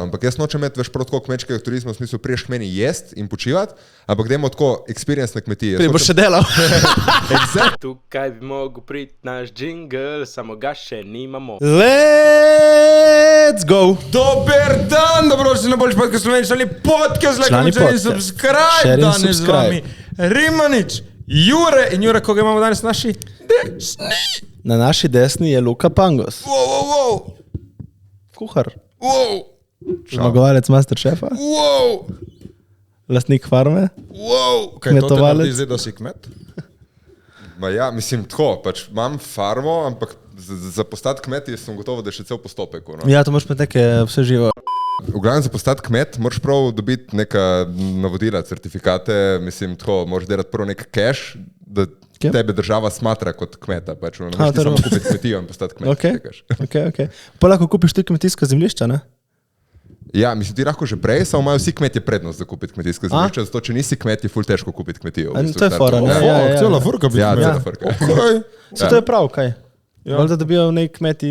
Ampak jaz nočem imeti več prav tako kmečkega turizma, v smislu priješ k meni jest in počivati, ampak dajmo tako experience na kmetiji. Prej boš še delal. Tukaj bi mogel priti naš jingle, samo ga še nimamo. Let's go! Dober dan, dobrodošli na boljši podcast slovenčani podcast, Člani podcast. subscribe, Share in danes z subscribe. vami Rimanič, Jure in Jure, koga imamo danes naši? Na naši desni je Luka Pangos, Wow, kuhar, wow, zmagovalec Masterchefa, wow, lastnik farme. wow. Kaj to te Kmetovalec. naredi zdaj, da si kmet? Ma ja, mislim tako, pač imam farmo, ampak za postati kmet sem gotovo, da je še cel postopek. No? Ja, to moraš imeti neke vse živo. V glavnem za postati kmet moraš prav dobiti neka navodila, certifikate, mislim tako, moraš delati prvo nek cash, da tebe država smatra kot kmeta, pač ne moreš ti samo kupiti kmetijo in postati kmet. Okay. Pa lahko kupiš ti kmetijska zemljišča, ne? Ja, mislim, ti lahko že prej, samo imajo vsi kmetje prednost za kupiti kmetijske zemljišče, zato če nisi kmet, je ful težko kupiti kmetijo. A, to je fora, ne? Ja. Cela furka biti Ja, kmet. cela furka. Okay. Se to je prav, kaj? Valjda dobijo nek kmeti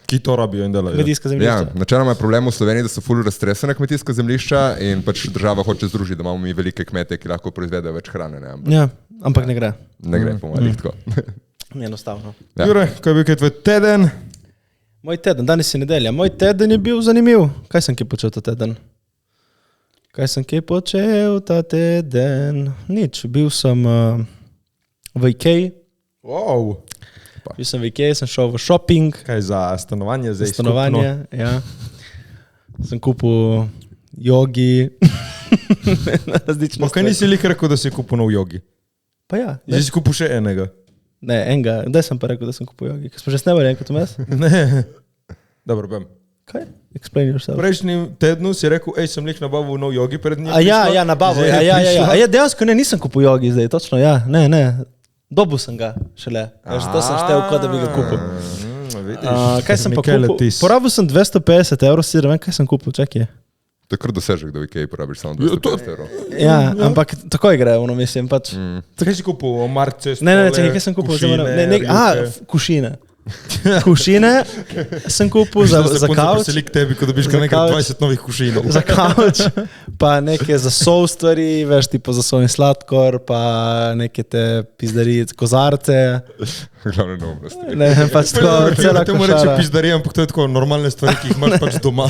Ki to rabijo in delajo. kmetijska Ja, zemljišča. načeloma je problem v Sloveniji, da so ful raztresena kmetijska zemljišča in pač država hoče združiti, da imamo mi velike kmete, ki lahko proizvedejo več hrane. Ne, Ja, ampak ne gre. ne gre po malih tako. Enostavno. Ja. Jure, kaj bi kaj tvoj teden? Moj teden, danes je nedelja. Moj teden je bil zanimiv. Kaj sem kaj počel ta teden? Nič. Bil sem v Ikeji. Wow. Bil sem v Ikeji, sem šel v shopping. Kaj za stanovanje zdaj? Stanovanje, ja. Sem kupil jogi. Različne Kaj nisi lik rekel, da si kupil nov jogi? Pa ja. Zdaj si kupil še enega. Ne, enega. Kdaj sem pa rekel, da sem kupil jogi? Ker smo že snemali enkrat vmes? Ne. Dobro, bem. Kaj? Explain yourself. Prejšnji tednu si rekel, sem lik nabavil nov jogi pred njim. Ja, nabavo. Ja, dejansko ne, nisem kupil jogi zdaj, točno, ja. Ne. Dobil sem ga šele. To sem štel, kot da bi ga kupil. Kaj sem pa kupil? Porabil sem 250 €, si ne vem, kaj sem kupil, čakaj. To je kar dosežek, da v Ikeji porabiš samo 250 €. Ja, ampak takoj gre, mislim, pač. Kaj si kupil? Marce, stole, Ne, čakaj, kaj sem kupil? Kušine. Kušine sem kupil za kavč. Se lik tebi, ko dobiš kar nekaj 20 novih kušinov. Za kavč, pa neke za sol stvari, veš, tipo za sol in sladkor, pa neke te pizdarije, kozarce. Glavne neumnosti. Ne, pač tako, cela Te mu reče košara. pizdarije, ampak to je tako normalne stvari, ki jih imaš pač doma.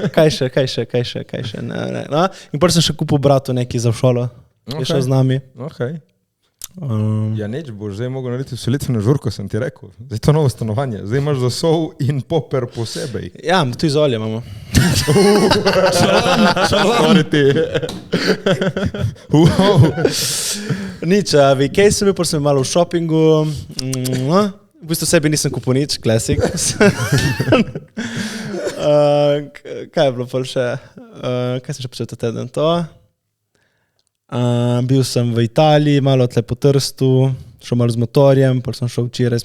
Kaj še, ne. No, in potem sem še kupil bratu neki za v šolo, je šel z nami. Okay. Ja, neč boš zdaj mogel narediti vselitveno žurko, sem ti rekel. Zdaj to novo stanovanje. Zdaj imaš za sol in poper posebej. Ja, tu iz olja imamo. Šalam ti. Nič, v Ikeji sem bil, potem sem bil malo v šopingu. V bistvu sebi nisem kupil nič, klasik. Kaj je bilo pol še? Kaj sem še počel ta teden? To? Bil sem v Italiji, malo tle po Trstu, šel malo z motorjem, pa sem šel včeraj,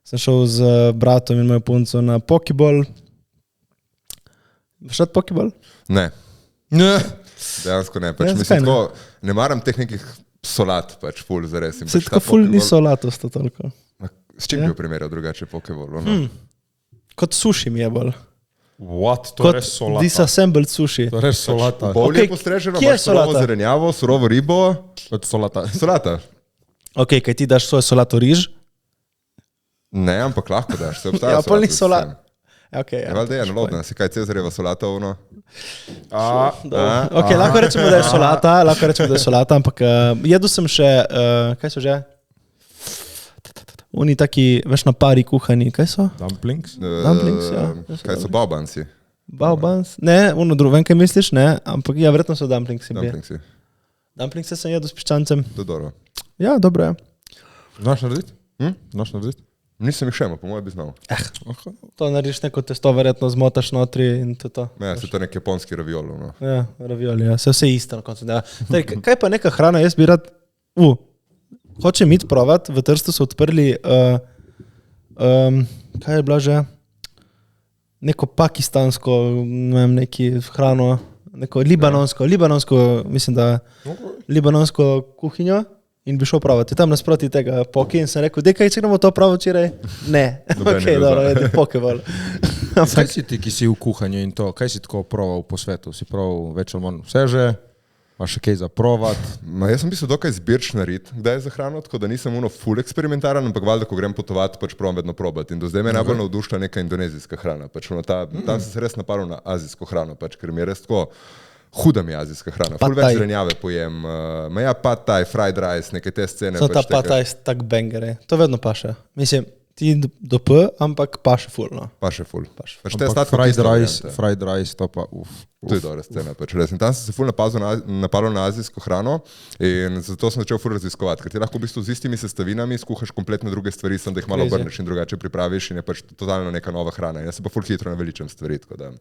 sem šel z bratom in mojo punco na pokeball. Veš pokeball? Ne, Ne. dejansko ne. Pač, Ja, mislim, zakaj ne? tako, ne maram teh nekih solat, pač ful zares. Se tako ful ni solatosto toliko. S čim bi jo primerjal drugače Pokeball? No? Kot suši mi je bolj. What? To je Kot res solata. disassembled suši. To je res solata. Bolj Okej, je postreženo, kje je imaš surovo solata? zelenjavo, surovo ribo, Kot solata. solata. Ok, kaj ti daš svojo solato riž? Ne, ampak lahko daš, se obstaja Ja, pol ni solata. Okay, Ja, valjda je nalodna, si kaj Cezarjeva solata, ono. Ok, lahko rečemo, da je solata, ampak jedel sem še, kaj so že? Oni taki, veš, na pari kuhani, kaj so? Dumplings? Dumplings, ja. Kaj so baobansi? Baobans? Ne, ono drugo, vem, kaj misliš, ne, ampak ja, verjetno so dumplingsi. Dumplingsi. Dumplingse sem jedel s piščancem. To je dobro. Ja, dobro je. Znaš narediti? Znaš narediti? Nisem jih še imel, po mojem bi znal. To narediš neko testo, verjetno zmotaš notri in to je to. Ja, se to je nek japonski raviolo. No. Ja, ravioli, ja, se vse isto na koncu. Kaj pa neka hrana, jaz bi rad, hočem iti provat, v Trstu so odprli, kaj je bila že, neko pakistansko, ne vem, neki hrano, neko libanonsko, mislim, da libanonsko kuhinjo in bi šel pravati. Tam nasproti tega poke in sem rekel, dekaj, če gremo to pravo včeraj? Ne. Noben Ok, je bil dobro, za. jedi pokeball. Kaj si ti, ki si v kuhanju in to? Kaj si tako proval po svetu? Si proval več ali manj vse že? Imaš še kaj za provat? Jaz sem bil dokaj zbirč narit, kdaj je za hrano, tako da nisem full eksperimentaren, ampak valjda, ko grem potovati, pač provam vedno probati. In do zdaj me najbolj navdušila neka indonezijska hrana. Pač tam sem se res napadal na azijsko hrano, pač, ker mi je res tako huda mi azijska hrana. Ful več zelenjave pojem. Pad thai, fried rice, neke te scene. So ta pad thai tak bangere. To vedno paše. Mislim, ti do P, ampak paše ful, no. Paše ful. Fried rice, to pa To je dobra scena, pač res. In tam sem se ful napadal na azijsko hrano in zato sem začel ful raziskovati, ker ti lahko v bistvu z istimi sestavinami skuhaš kompletno druge stvari, sem da jih malo obrneš in drugače pripraviš in je pač totalno neka nova hrana. In jaz se pa ful hitro naveličam stvari, tako da.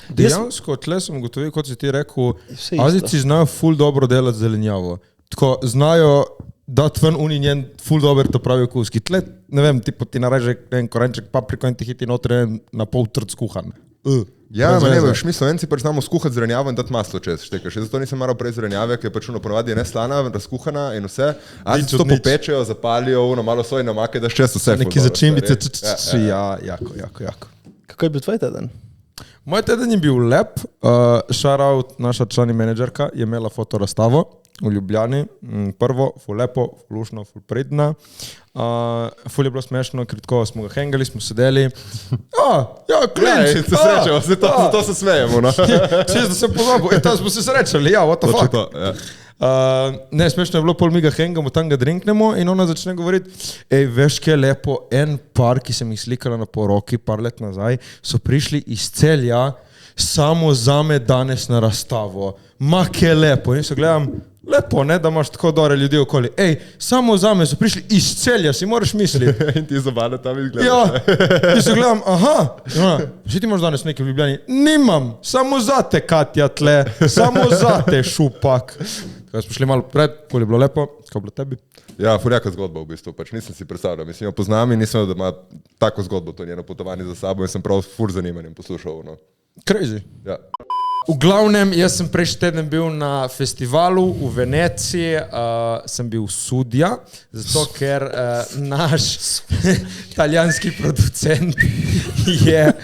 Dejansko, tle sem ugotovil, kot si ti rekel, Azijci znajo ful dobro delati zelenjavo. Tako znajo dati ven njen ful dober to pravi okuski. Tle, ne vem, ti nareže en korenček papriko in ti hiti noter na pol trd skuhan. Ja, ne veš, mi Slovenci pač znamo skuhati zelenjavo in dati maslo čez štekaš. Zato nisem maral prej zelenjave, ker pač ponovadi je neslana, razkuhana in vse. Azijci to popečejo, zapalijo, malo sojne omake, daš čez vse. Neki začimbice, jako. Kako je bil tvoj teden? Moj teden je bil lep. Shoutout, naša člani menedžerka je imela fotorazstavo v Ljubljani. Prvo, ful lepo, ful lušno, ful pridna. Ful je bilo smešno, ker tako smo ga hengali, smo sedeli. Klinčic, se srečamo, zato se smejemo. No? Čez da sem pozabil, tam smo se srečali, what the fuck. Ne, smešno je bilo, pol mi ga hengamo, tam ga drinknemo in ona začne govoriti, veš, kaj je lepo, en par, ki sem jih slikala na poroki par let nazaj, so prišli iz Celja samo zame danes na razstavo. Kaj je lepo. In se gledam, lepo, ne, da imaš tako dobre ljudi okoli. Samo zame so prišli iz Celja, si moraš misliti. In ti zabane tam izgledaš. Ja, in se gledam, že ti imaš danes nekaj v Ljubljani? Nimam, samo zate, Katja, tle, samo zate, šupak. Kaj smo šli malo pred, pol je bilo lepo, kaj je bilo tebi? Ja, furjaka zgodba v bistvu, pač nisem si predstavljal, mislim, jo poznam in nisem, da ima tako zgodbo to njeno potovanje za sabo in sem prav fur zanimanjem poslušal. No. Crazy. Ja. V glavnem, jaz sem prejšnji teden bil na festivalu v Veneciji, sem bil sudja, zato ker naš italijanski producent je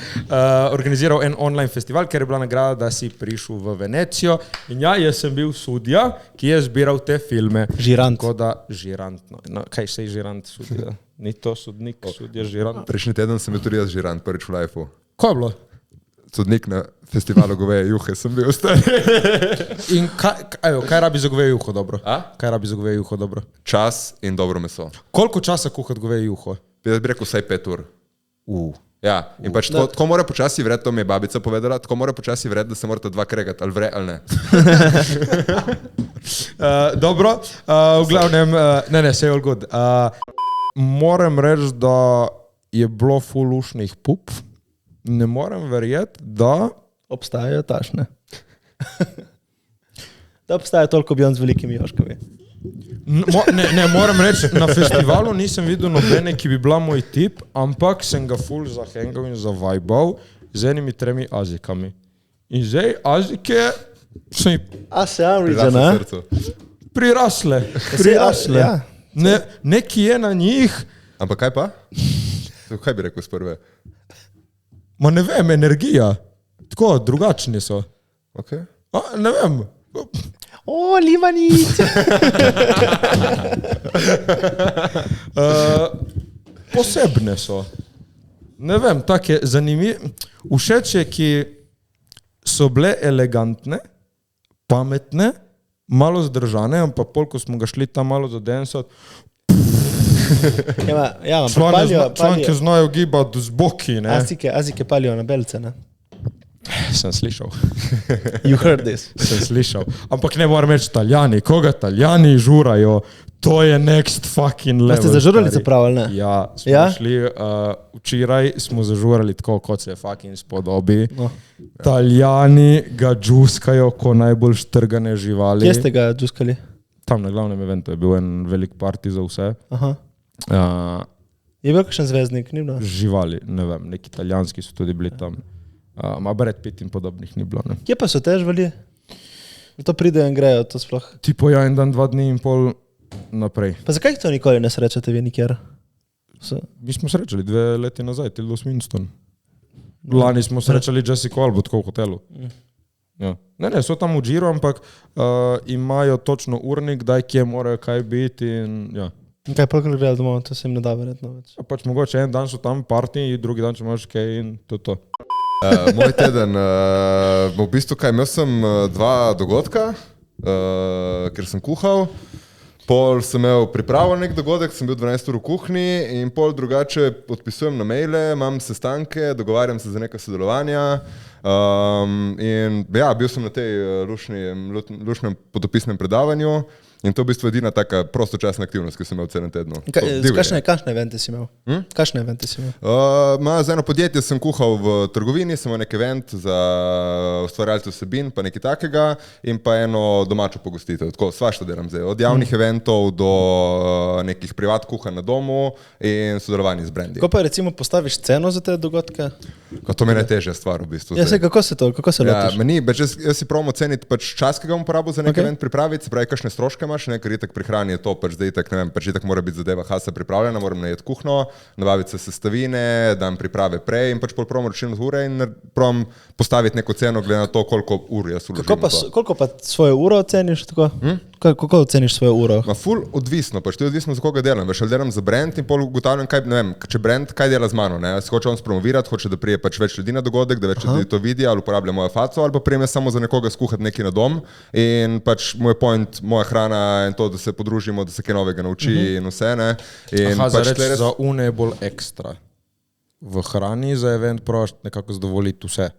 organiziral en online festival, ker je bila nagrada, da si prišel v Venecijo. In jaz sem bil sudja, ki je zbiral te filme. Žirant. Tako da, žirant. No, kaj se je žirant sudja? Ni to sodnik, sudja žirant. Prejšnji teden sem bil tudi jaz žirant, prvič v lifeu. Kaj je bilo? Sodnik na festivalu goveje juhe sem bil stari. In kaj rabi za goveje juho dobro? Kaj rabi za goveje juho dobro? Čas in dobro meso. Koliko časa kuhati goveje juho? Jaz bi rekel vsaj 5 ur. Ja, in pač tako mora počasi vred, to mi je babica povedala, tako mora počasi vred, da se morate dva kregati, ali vre, ali ne. Dobro, v glavnem, ne, say all good. Moram reči, da je bilo ful lušnih pup. Ne morem verjeti, da obstajajo tašne. Da obstaja toliko bjon z velikimi joškami. Ne, moram reči, na festivalu nisem videl nobene, ki bi bila moj tip, ampak sem ga ful zahengal in zavajbal z enimi 3 Azijkami. In zdaj Azijke so mi prirasle. Ja. Neki je na njih. Ampak kaj pa? Kaj bi rekel s prve? Ma ne vem, energija. Tako, drugačni so. Okay. Ne vem. Livanic! Posebne so. Ne vem, tako je zanimivo. Všeč je, ki so bile elegantne, pametne, malo zdržane, ampak polko smo ga šli tam malo zadensati, članke znajo gibati z boki, ne? Azijke palijo na belce, ne? Sem slišal. You heard this. Sem slišal. Ampak ne moram reči Italijani. Koga Italijani žurajo, to je next fucking level. Ste zažurali se prav, ali ne? Ja, smo šli, včeraj smo zažurali tako, kot se fucking spodobi. Italijani ga džuskajo, ko najbolj štrgane živali. Kje ste ga džuskali? Tam na glavnem eventu je bil en velik party za vse. Aha. Je bil kakšen zvezdnik, ni bilo? Živali, ne vem, neki italijanski so tudi bili tam. Brad Pitt in podobnih ni bilo. Ne. Kje pa so te živali? To pridejo in grejo, to sploh. Tipo ja, en dan, 2 dni in pol naprej. Pa zakaj to nikoli ne srečate vi nikjer? Mi smo srečali 2 leti nazaj, Tilda Swinton. Lani smo srečali Jessica Alba tako v hotelu. Ja. Ne, so tam v Džiru, ampak imajo točno urnik, kdaj kje morajo kaj biti in ja. Kaj pa gledajo domov, to se jim ne da verjetno več. Pač mogoče en dan so tam party, drugi dan če imaš kaj in to. Moj teden, v bistvu kaj, imel sem 2 dogodka, ker sem kuhal, pol sem imel pripravo nek dogodek, sem bil 12 ur v kuhinji in pol drugače odpisujem na maile, imam sestanke, dogovarjam se za neka sodelovanja in ja, bil sem na tej lušnem podopisnem predavanju. In to v bistvu edina taka prostočasna aktivnost, ki sem imel v celem tednu. Kakšne evente si imel? Kakšne evente si imel? Za eno podjetje sem kuhal v trgovini, sem imel nek event za ustvarjalce vsebin, pa nekaj takega in pa eno domačo pogostitev. Tako svašta delam zdaj. Od javnih eventov do nekih privat kuhanj na domu in sodelovanje z brendi. Ko pa recimo postaviš ceno za te dogodke? To mi je najtežja stvar v bistvu. Ja, kako se lotiš? Jaz si pravim oceniti čas, ki ga bom porabil za nek event pripraviti, se pravi, kakšne stroške imaš, ker itak pri hrani je to, zdaj itak, ne vem, itak mora biti zadeva hasa pripravljena, moram najeti kuhno, nabaviti se sestavine, dam priprave prej in pol provam računati ure in provam postaviti neko ceno glede na to, koliko ur jaz vložim. Koliko pa svojo uro oceniš tako? Kako oceniš svojo uro? Ful odvisno, to je odvisno za koga delam. Veš, ali delam za brand in pol ugotavljam, kaj, ne vem, če brand kaj dela z mano, ne, se hoče on spromovirati, hoče da prije več ljudi na dogodek, da več ljudi to vidi, ali uporablja mojo faco, ali pa prijem samo za nekoga skuhati nekaj na dom in moj point, moja hrana in to, da se podružimo, da se kaj novega nauči in vse, ne. In za une je bolj ekstra. V hrani za event proš nekako zadovoljiti vse.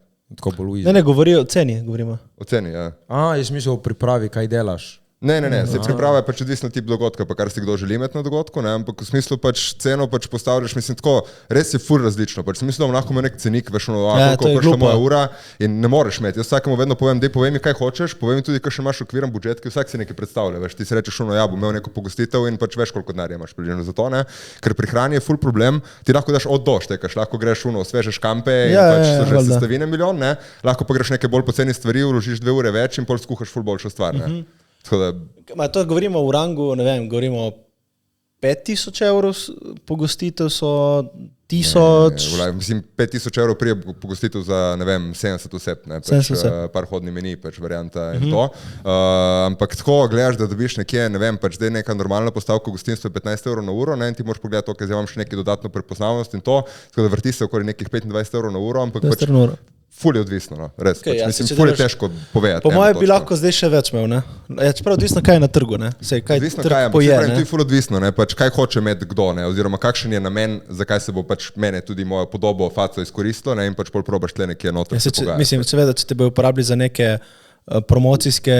Ne, govori o ceni, govorimo. O ceni, ja. Jaz mislim o pripravi, kaj delaš. Ne, se priprava je odvisno tip dogodka, pa kar si kdo želi imeti na dogodku, ne, ampak v smislu ceno postavljaš, mislim tako, res je ful različno, v smislu, da lahko ima nek cenik, veš, koliko prišla moja ura in ne moreš imeti. Jaz vsakemu vedno povem, dej povej mi, kaj hočeš, povej mi tudi, kakšen imaš okviren budžet, ki vsak si nekaj predstavlja, veš, ti si rečeš, ja, bom imel neko pogostitev in veš, koliko denarja imaš približno za to, ne, ker pri hrani je ful problem, ti lahko daš od do štekaš, lahko greš sveže škampe in že sestavine milijon, ne, lahko pa greš neke bolj poceni stvari, vložiš 2 ure več in pol skuhaš ful boljšo stvar, ne. To govorimo v rangu, ne vem, govorimo 5,000 evrov pogostitev so 1000. Mislim, 5,000 evrov prije pogostitev za, ne vem, 70 oseb, ne, par hodni meni, varianta in to. Ampak tako gledaš, da dobiš nekje, ne vem, zdaj neka normalna postavka gostinstva je 15 evrov na uro, ne, in ti moraš pogledati to, ker zdaj imam še nekaj dodatno prepoznavnost in to, tako da vrti se okoli nekih 25 evrov na uro, ampak ful je odvisno, no, res. Mislim, ful je težko povedati. Po moje bi lahko zdaj še več imel, ne? Čeprav odvisno, kaj je na trgu, ne? Odvisno, kaj je, to je ful odvisno, ne? Kaj hoče imeti kdo, ne? Oziroma, kakšen je namen, zakaj se bo mene tudi mojo podobo, faco izkoristilo, ne? In pol probaš tle nekje noter se pogajati. Mislim, seveda, če te bojo uporabili za neke promocijske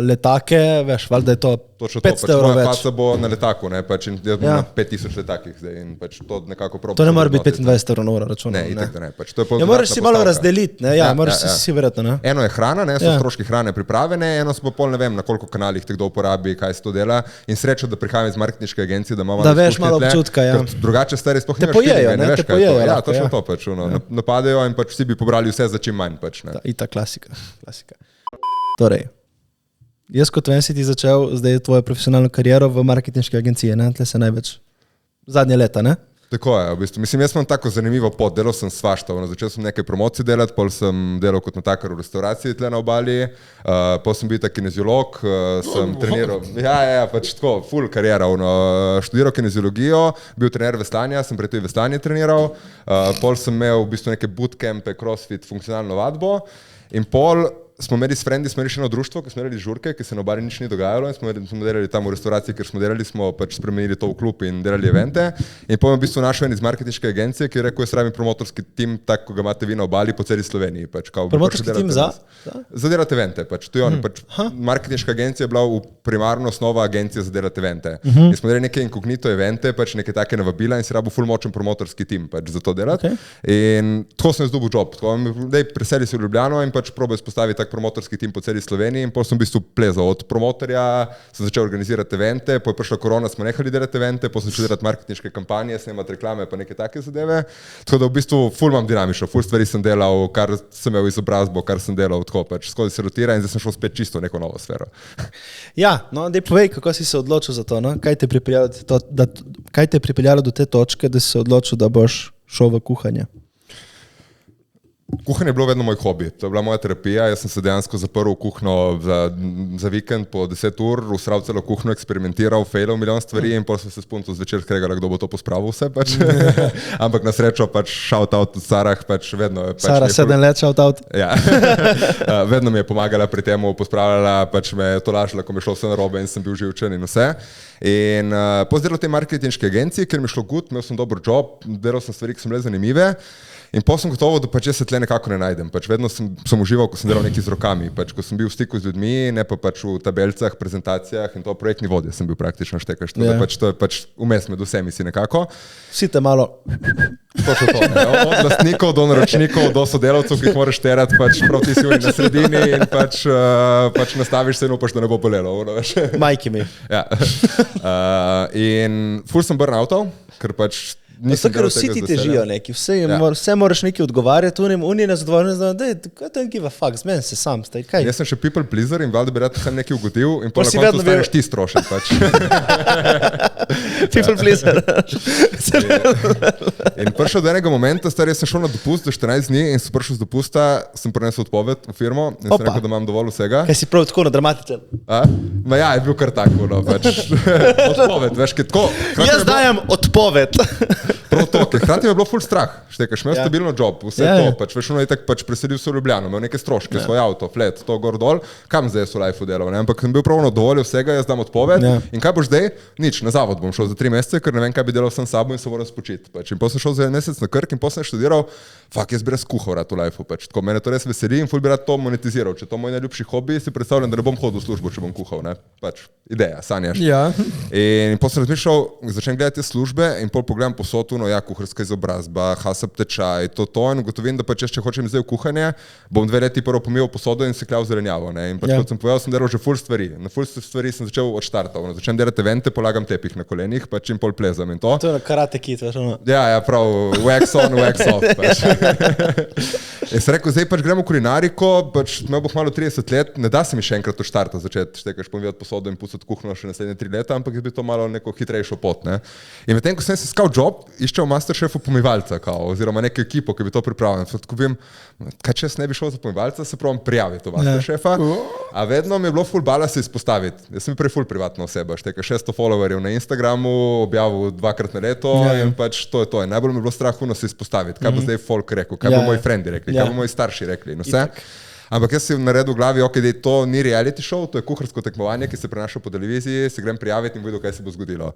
letake, veš, valjda je to 500 evrov več. Moja faca bo na letaku, ne, jaz bom na 5000 letakih zdaj in to nekako probaš. To ne mora biti 25 evrov na uro računa. Ne, itak da ne. Ja, moraš si malo razdeliti, ne, moraš si verjetno, ne. Eno je hrana, ne, so stroški hrane pripravljene, eno so pa pol, ne vem, na koliko kanalih te kdo uporabi, kaj se to dela in srečo, da prihajam iz marketinške agencije, da imamo veš malo občutka, ja. Drugače stari sploh nimaš feelinga, ne veš kaj je to. Ja, točno to, napadejo in vsi bi pobrali vse za čim manj, ne. Ita klasika. Torej, jaz kot vem si ti začel zdaj tvojo profesionalno kariero v marketinški agenciji, ne? Tle se največ zadnje leta, ne? Tako je, v bistvu. Mislim, jaz imam tako zanimivo pot, delal sem svašta, začel sem nekaj promocije delati, pol sem delal kot natakar v restauraciji tle na obali, pol sem bil kineziolog, sem treniral, pač tako, full karijera, študiral kineziologijo, bil trener veslanja, sem prej tudi veslanje treniral, pol sem imel v bistvu neke bootcampe, crossfit, funkcionalno vadbo in pol smo imeli s frendi, smo imeli še eno društvo, ki smo delali žurke, ki se na obali nič ni dogajalo in smo delali tam v restauraciji, ker smo delali, smo pač spremenili to v klub in delali evente in potem v bistvu našel en iz marketinške agencije, ki je rekel, jaz rabim promotorski tim, tako ko ga imate vi na obali po celi Sloveniji. Promotorski tim za? Za delati evente, pač. To je on, pač marketinška agencija je bila primarno osnova agencije za delati evente. In smo delali neke inkognito evente, pač neke take navabila in si rabil ful močen promotorski tim pač za to delati. In tako sem jaz dobil job, preseli se v Ljubljano in pač probal izpostaviti promotorski tim po celi Sloveniji in potem sem v bistvu plezal od promotorja, sem začel organizirati evente, potem je prišla korona, smo nehali delati evente, potem sem začel delati marketinške kampanje, snemati reklame pa neke take zadeve. Tako da v bistvu ful imam dinamično, ful stvari sem delal, kar sem imel izobrazbo, kar sem delal tako, pač skozi se rotira in zdaj sem šel spet čisto v neko novo sfero. Ja, no, daj povej, kako si se odločil za to, no? Kaj te je pripeljalo do te točke, da si se odločil, da boš šel v kuhanje? Kuhanje je bilo vedno moj hobi, to je bila moja terapija. Jaz sem se dejansko zaprl v kuhno za vikend po 10 ur, usral celo kuhno, eksperimentiral, failal milijon stvari in potem sem se s punco zvečer skregal, kdo bo to pospravil vse. Pač. Ampak na srečo pač shout-out v Sarah, pač vedno. Pač Sara 7 let shout-out. Ja. Vedno mi je pomagala pri tem, pospravljala, pač me je tolažila, ko mi je šlo vse narobe in sem bil živčen in vse. In pozdelal v tej marketinški agenciji, ker mi je šlo good, imel sem dober job, delal sem stvari, ki so bile zanimive. In potem sem gotovo, da pač jaz se tle nekako ne najdem. Pač vedno sem užival, ko sem delal nekaj z rokami. Pač, ko sem bil v stiku z ljudmi, ne pa pač v tabelcah, prezentacijah in to projektni vodja sem bil praktično štekaš. Yeah. Pač, to je pač vmes med vsemi si nekako. Vsi te malo. Točno to. Ne? Od lastnikov do naročnikov, do sodelavcev, ki jih moraš terati, pač prav ti si na sredini in pač nastaviš se in upaš, da ne bo bolelo. Majki mi. Ja. In ful sem burnoutov, ker pač Zato, ker vsi ti težijo neki, vse moraš neki odgovarjati, oni ne zadovoljni, da don't give a fuck, zmeni se sam, staj, kaj? Jaz sem še people pleaser in valjda bi rad sem nekaj ugodil in po na koncu ostaneš ti strošen, pač. People pleaser. In prišel do enega momenta, jaz sem šel na dopust za 14 dni in sem prišel z dopusta, sem prinesel odpoved v firmo in sem rekel, da imam dovolj vsega. Kaj si prav tako na dramatičen? Ma ja, je bil kar tako, no, pač. Odpoved, veš, kaj tako. Jaz dajem odpoved. Prav to, ker hkrati mi je bilo ful strah, štekaš, imel stabilno job, vse to, pač veš, ono je tako pač preselil se v Ljubljano, imel neke stroške, svoj avto, flat, to gor dol, kam zdaj v lifeu delal, ne? Ampak sem bil pravno dovolj vsega, jaz dam odpoved in kaj boš zdaj? Nič, na zavod bom šel za 3 mesece, ker ne vem, kaj bi delal sam sabo in se moram spočiti, pač. In potem sem šel za 1 mesec na Krk in potem sem študiral, jaz bi res kuhal rad v lifeu, pač. Tako mene to res veseli in ful bi rad to monetiziral, če to moj najljubši hobi, si predstavljam, da ne bom hodil v službo, če bom kuhal, ne? Pač ideja, sanjaš. Ja. In potem sem razmišljal, začnem gledati službe in pol pogledam po sotu, no ja, kuharska izobrazba, HACCP tečaj, to in ugotovim, da pač če hočem zdaj v kuhanje, bom 2 leti prvo pomival posodo in se kljal zelenjavo, ne? In pač kot sem povedal, sem delal že ful stvari. Na ful stvari sem začel od štarta, začnem delati evente, polagam tepih na kolenih, pač in pol plezam in to. To je karate kit, veš ono. Ja, prav, wax on, wax off, pač. In sem rekel, zdaj pač gremo v kulinariko, pač imel boh malo 30 let, ne da se mi še enkrat od štarta začeti, štekaš pomivat posodo in pustiti kuhno še naslednje 3 leta, ampak je bi to malo neko hitrejšo pot, ne? In medtem, ko sem si iskal job, iščel Masterchefu pomivalca, oziroma neko ekipo, ki bi to pripravil. Tako vem, kaj če jaz ne bi šel za pomivalca, se pravim prijaviti v Masterchefa, a vedno mi je bilo ful bala se izpostaviti. Jaz sem prej ful privatna oseba, šteka 600 followerjev na Instagramu, objavil 2-krat na leto in pač to je to. In najbolj mi je bilo strah se izpostaviti, kaj bo zdaj folk rekel, kaj bo moji frendi rekli, kaj bo moji starši rekli in vse. Ampak jaz si naredil v glavi, ok, da to ni reality show, to je kuharsko tekmovanje, ki se prenaša po televiziji, se grem prijaviti in videl, kaj se bo zgodilo.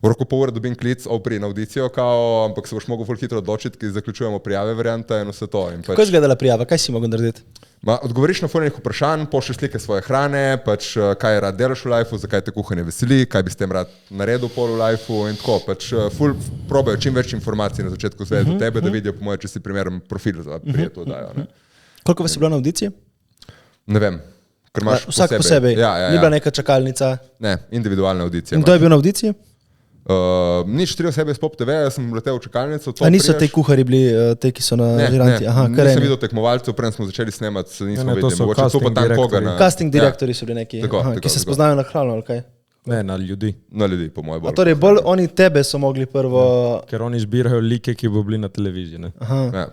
V roku pol ure dobim klic, pri na audicijo, ampak se boš mogel ful hitro odločiti, ki zaključujemo prijave varianta in vse to. Kako je izgledala prijava, kaj si mogel narediti? Odgovoriš na ful vprašanj, pošlji slike svoje hrane, pač kaj rad delaš v lifeu, zakaj te kuhanje veseli, kaj bi s tem rad naredil pol v lifeu in tako. Pač ful probajo čim več informacij na začetku zvedeti do tebe, da vidijo po moje, če si primeren profil za prijeto dajo, ne? Koliko vas je bilo na audiciji? Ne vem, ker imaš vsak posebej. Ni bila neka čakalnica? Ne, individualna audicija. In kdo je bil na audiciji? Nič 3 osebe iz Pop TV, jaz sem letel v čakalnico. A niso te kuhari bili, te, ki so na žiranti? Nisem videl tekmovalcev, preden smo začeli snemati, nismo videli. Mogoče tu pa tam koga. Casting direktori so bili neki, ki se spoznajo na hrano, ali kaj? Ne, na ljudi. Na ljudi, po moje bolj. A torej bolj oni tebe so mogli prvo... Ker oni zbirajo like, ki bo bili na televiziji, ne? Ja.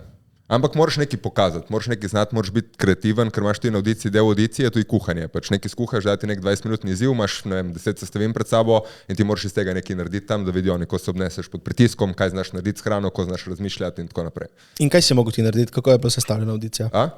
Ampak moraš nekaj pokazati, moraš nekaj znati, moraš biti kreativen, ker imaš ti na audiciji del audicije, to je kuhanje. Pač nekaj skuhaš, da ti nek 20-minutni izziv, imaš, ne vem, 10 sestavin pred sabo in ti moraš iz tega nekaj narediti tam, da vidijo, ko se obneseš pod pritiskom, kaj znaš narediti s hrano, ko znaš razmišljati in tako naprej. In kaj si mogel ti narediti, kako je pa sestavljena audicija?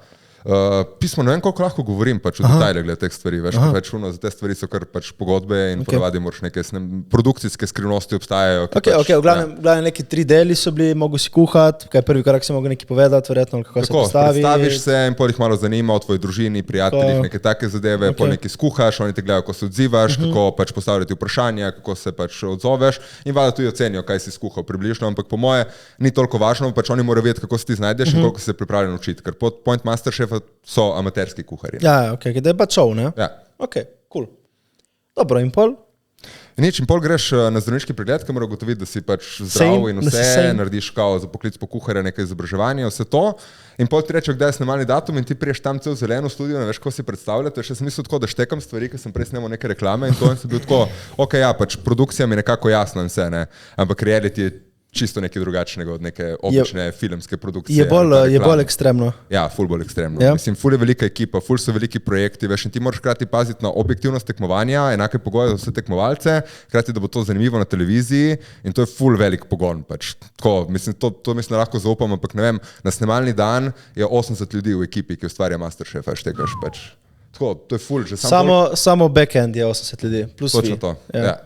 Pismo, ne vem, koliko lahko govorim pač v detajle glede teh stvari, veš, pač za te stvari so kar pač pogodbe in ponavadi moraš neke produkcijske skrivnosti obstajajo. Ok, v glavnem neki 3 deli so bili, mogo si kuhati, kaj prvi korak si mogel nekaj povedati, verjetno, kako se postavi. Predstaviš se in pol jih malo zanima o tvoji družini, prijateljih, neke take zadeve, pol nekaj skuhaš, oni te gledajo, kako se odzivaš, kako pač postavljati vprašanja, kako se pač odzoveš in valjda tudi ocenijo, kaj si skuhal približno, ampak po moje ni toliko važno, pač oni morajo vedeti, kako se ti znajdeš in koliko si se pripravljen učiti, ker point Masterchefa so amaterski kuharji. Ja, ok, da je pa šov, ne? Ja. Ok, cool. Dobro, in pol? Nič, in pol greš na zdravniški pregled, ki mora ugotoviti, da si pač zdrav in vse, narediš kao za poklic po kuharja, nekaj izobraževanja, vse to. In pol ti reče, kdaj je snemalni datum in ti priješ tam cel zeleno studio, ne veš, kako si predstavljate. Še sem mislil tako, da štekam stvari, ker sem prej snemal neke reklame in to in sem bil tako, ok, ja, pač produkcija mi je nekako jasna in vse, ne, ampak reality je čisto nekaj drugačnega od neke obične filmske produkcije. Je bolj ekstremno. Ja, ful bolj ekstremno. Ja. Mislim, ful je velika ekipa, ful so veliki projekti, veš, in ti moraš hkrati paziti na objektivnost tekmovanja, enake pogoje za vse tekmovalce, hkrati, da bo to zanimivo na televiziji in to je ful velik pogon. Pač. Tako, mislim, to mislim, lahko zaupam, ampak ne vem, na snemalni dan je 80 ljudi v ekipi, ki ustvarja Masterchef, veš, tegaš pač. Tako, to je ful, že samo backend je 80 ljudi, plus točno to, ja.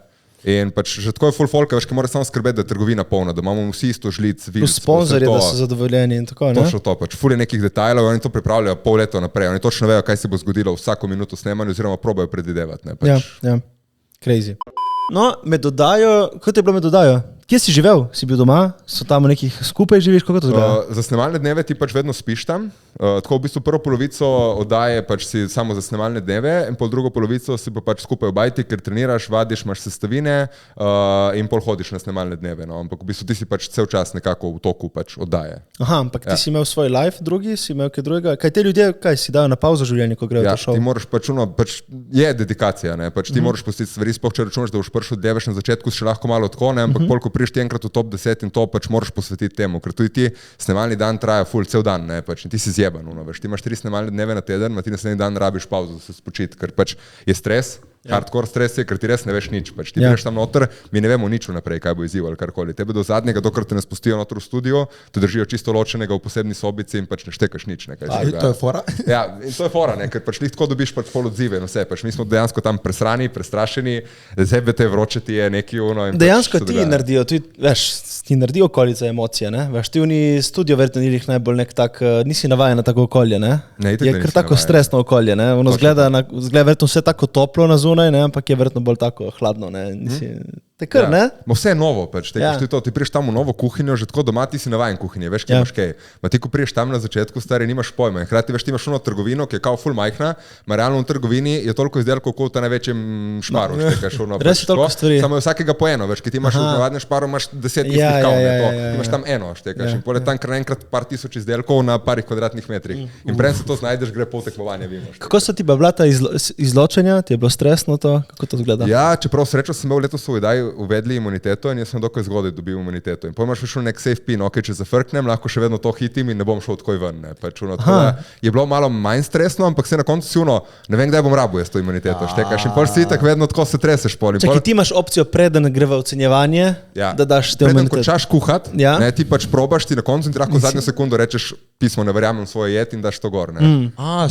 In pač že tako je full folka, veš, ki mora samo skrbeti, da je trgovina polna, da imamo vsi isto žlic, plus sponzorje, da so zadovoljeni in tako, ne? Točno to, pač ful je nekih detajlov, oni to pripravljajo pol leta naprej, oni točno vejo, kaj se bo zgodilo vsako minuto snemanja oziroma probajo predvidevati, ne, pač. Ja, crazy. No, med dodajo, kot je bilo med dodajo? Kje si živel? Si bil doma? So tam nekih skupaj živiš? Kako to zgleda? Za snemalne dneve ti pač vedno spiš tam. Tako v bistvu prvo polovico oddaje pač si samo za snemalne dneve in pol drugo polovico si pa pač skupaj v bajti, ker treniraš, vadiš, imaš sestavine in pol hodiš na snemalne dneve. No. Ampak v bistvu ti si pač cel čas nekako v toku pač oddaje. Aha, ampak ti si imel svoj live, drugi si imel kaj drugega. Kaj te ljudje, kaj si dajo na pauzo življenje, ko grejo v to šov? Ti moraš pač je dedikacija, ne? Pač ti moraš pustiti stvari, sploh če računaš, da boš prišel dlje na začetku, še lahko malo tako, ne? Ampak pol, ko priješ ti enkrat v top 10 in to pač moraš posvetiti temu, ker tudi ti snemalni dan traja ful cel dan, ne, pač, in ti si zjeban, veš, ti imaš 3 snemalne dneve na teden, ti naslednji dan rabiš pauzo, da se spočiti, ker pač je stres, hardcore stres je, ker ti res ne veš nič, pač ti greš tam noter, mi ne vemo nič vnaprej, kaj bo izziv ali karkoli, tebe do zadnjega, dokler te ne spustijo noter v studio, te držijo čisto ločenega v posebni sobici in pač ne štekaš nič, ne, kaj se dogaja. To je fora? Ja, in to je fora, ne, ker pač tako dobiš pač pol odzive, no vse, pač mi smo dejansko tam presrani, prestrašeni, zebe te vroče ti je neki ono in dejansko pač ti naredijo, ti naredijo okolice emocije, ne? Veš, ti v studio verjetno ni jih najbolj nek tak, nisi navajen na tako okolje, ne? Je kar tako stresno okolje, ne? Ono zgleda verjetno vse tako toplo na zunaj, ne? Ampak je verjetno bolj tako hladno, ne? Tekr, ne? Vse je novo, pač, ti priješ tam v novo kuhinjo, že tako doma ti si navajen kuhinje, veš, kaj imaš kaj. Ma ti, ko priješ tam na začetku, stari, nimaš pojma. In hkrati, veš, ti imaš ono trgovino, ki je kao ful majhna, ma realno v trgovini je toliko izdelkov, kot v največjem šparu. Res je toliko stvari. Samo je vsakega po eno, veš, ki ti imaš v navadnem šparu, imaš 10 istih kav, imaš tam eno, štekaš. In pol je tam kar naenkrat par tisoč izdelkov na parih kvadratnih metrih. In preden se to znajdeš, gre pol tekmovanja, veš. Kako so ti bila ta izločenja? Ti je bilo stresno to? Kako to izgleda? Ja, čeprav srečo sem imel letos v oddaji uvedli imuniteto in jaz sem dokaj zgodaj dobil imuniteto. In potem imaš šel nek safe pin, ok, če zafrknem, lahko še vedno to hitim in ne bom šel takoj ven. Pač, je bilo malo manj stresno, ampak se na koncu si ne vem, kdaj bom rabil jaz to imuniteto. Štekaš in pol si tako vedno tako se treseš pol. Čakaj, ti imaš opcijo preden gre v ocenjevanje, da daš te imuniteto. Preden končaš kuhat, ti pač probaš, ti na koncu in ti lahko zadnjo sekundo rečeš pismo, ne verjamem svoje jed in daš to gor.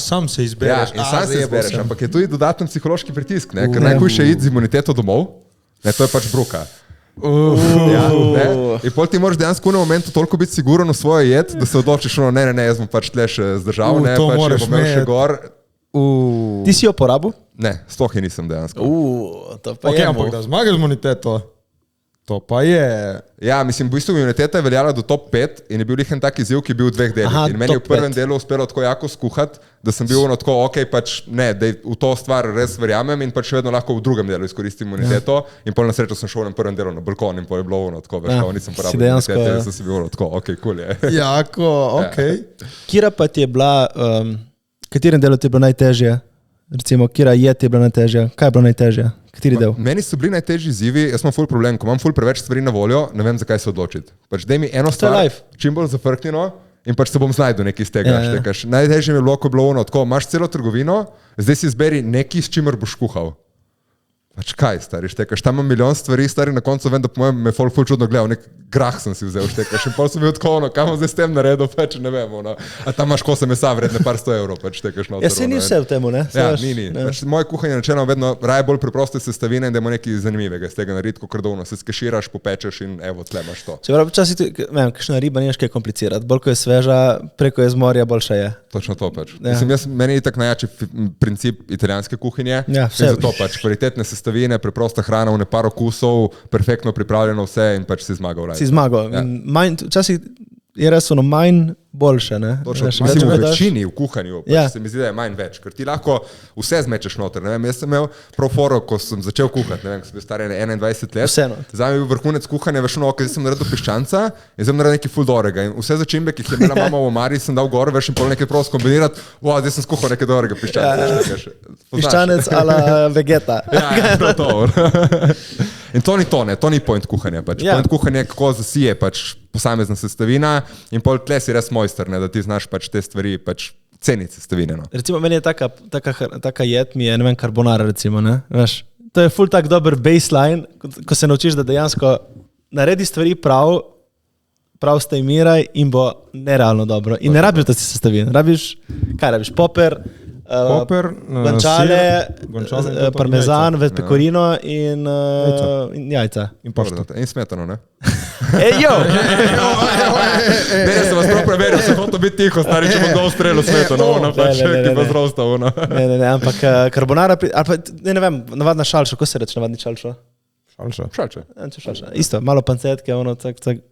Sam se izbereš. Ja, sam se izbereš, ampak je tudi dodaten psihološki pritisk, ker najhujše je iti z imuniteto domov, to je pač bruka. In pol ti moraš dejansko v momentu toliko biti siguren v svojo jed, da se odločiš, ne, jaz bom pač tle še zdržal, ne, pač bom imel še gor. Ti si jo porabil? Ne, sploh je nisem dejansko. To pa je. Ampak da zmagaš imuniteto, to pa je. Ja, mislim, v bistvu imuniteta je veljala do top 5 in je bil lih en tak izziv, ki je bil v 2 delih. In meni je v prvem delu uspelo tako jako skuhati, da sem bil tako, ok, pač ne, da v to stvar res verjamem in pač še vedno lahko v drugem delu izkoristim imuniteto. In pol na srečo sem šel na prvem delu na balkon in pol je bilo tako, veš, nisem porabil imunitete, jaz sem si bil tako, ok, cool je. Jako, ok. Kira pa ti je bila, katerem delu ti je bilo najtežje? Recimo, kira je ti je bila najtežja? Kaj je bilo najtežje? Kateri del? Meni so bili najtežji izzivi, jaz imam ful problem, ko imam ful preveč stvari na voljo, ne vem, zakaj se odločiti. Pač daj mi eno stvar, čim bolj zafrknjeno in pač se bom znajdel nekaj iz tega. Najtežje mi je bilo, ko je bilo ono, tako, imaš celo trgovino, zdaj si izberi nekaj, s čimer boš kuhal. Pač kaj, stari, štekaš, tam imam milijon stvari, stari, na koncu vem, da po mojem me folk ful čudno gledal, nek grah sem si vzel, štekaš, in pol sem bil tako, kam bom zdaj s tem naredil, pač ne vem, a tam imaš kose mesa vredne par 100 evrov, pač štekaš na ja, se ni vse v temu, ne? Ja, ni. Pač moje kuhanje načelno vedno raje bolj preproste sestavine in da ima nekaj zanimivega iz tega narediti, kot krdovno, se skeširaš, popečeš in evo, tle imaš to. Se pravi, včasih, vem, kakšna riba ni kaj komplicirati, bolj ko je sveža, preko je z morja, boljša je. Točno to pač. Mislim, meni je tak najjači princip italijanske kuhinje, zato pač kvalitetne sestavine, preprosta hrana, v par okusov, perfektno pripravljeno vse in pač si zmagal. Si zmagal. Ja. Včasih je res ono manj boljše, ne? Točno, mislim, v večini, v kuhanju, pač se mi zdi, da je manj več, ker ti lahko vse zmečeš noter. Ne vem, jaz sem imel prav foro, ko sem začel kuhati, ne vem, ko sem bil star 21 let. Zdaj mi je bil vrhunec kuhanja, veš, ok, zdaj sem naredil piščanca in zdaj naredil nekaj ful dobrega. In vse začimbe, ki jih je imela mama v omari, sem dal gor, veš, in pol nekaj prav skombinirati, zdaj sem skuhal nekaj dobrega piščanca. Piščanec ala vegeta. Ja, to. In to ni point kuhanja. Pač. Point kuhanja je, kako zasije pač posamezna sestavina in pol tle si res mojster, ne, da ti znaš pač te stvari pač ceniti sestavine. No. Recimo, meni je taka jed mi je, ne vem, carbonara recimo, ne, veš. To je ful tak dober baseline, ko se naučiš, da dejansko naredi stvari prav stajmiraj in bo nerealno dobro. In ne rabiš, da si sestavin. Kaj rabiš? Poper, guanciale, parmezan, pecorino in jajca. In pašto. In smetano, ne? Ej, jo! Ne, sem vas prav preveril, sem hotel biti tiho, stari, če bom dol strelo smetano, pač, ki pa zrosta, Ne, ampak carbonara, ne vem, navadna šalša, ko se reče navadni šalša? Šalša. Isto, malo pancetke, cak.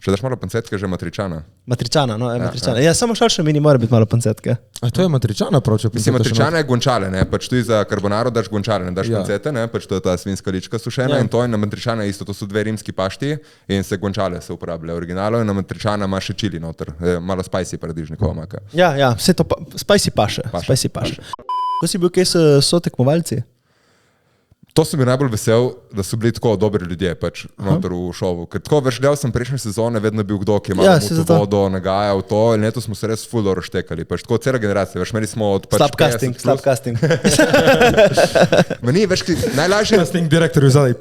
Če daš malo pancetke, že matričana. Matričana. Ja, samo šalša mi ni mora biti malo pancetke. A to je matričana, prav, če mislim, matričana je guanciale, ne, pač tu za carbonaro daš guanciale, ne daš pancete, ne, pač to je ta svinska lička sušena in to je na matričana isto, to so dve rimski pašti in se guanciale se uporabljajo originalo in na matričana ima še čili noter, malo spicy paradižnikova maka. Ja, vse to spicy paše. Ko si bil kaj so tekmovalci? To sem bil najbolj vesel, da so bili tako dobri ljudje pač noter v šovu. Ker tako več gledal sem prejšnje sezone, vedno bil kdo, ki je malo muto vodo, nagajal to in letos smo se res ful dobro štekali. Pač tako cela generacija, veš, meni smo od pač Stop casting. Meni, veš, najlažje... Casting direktorju zadaj.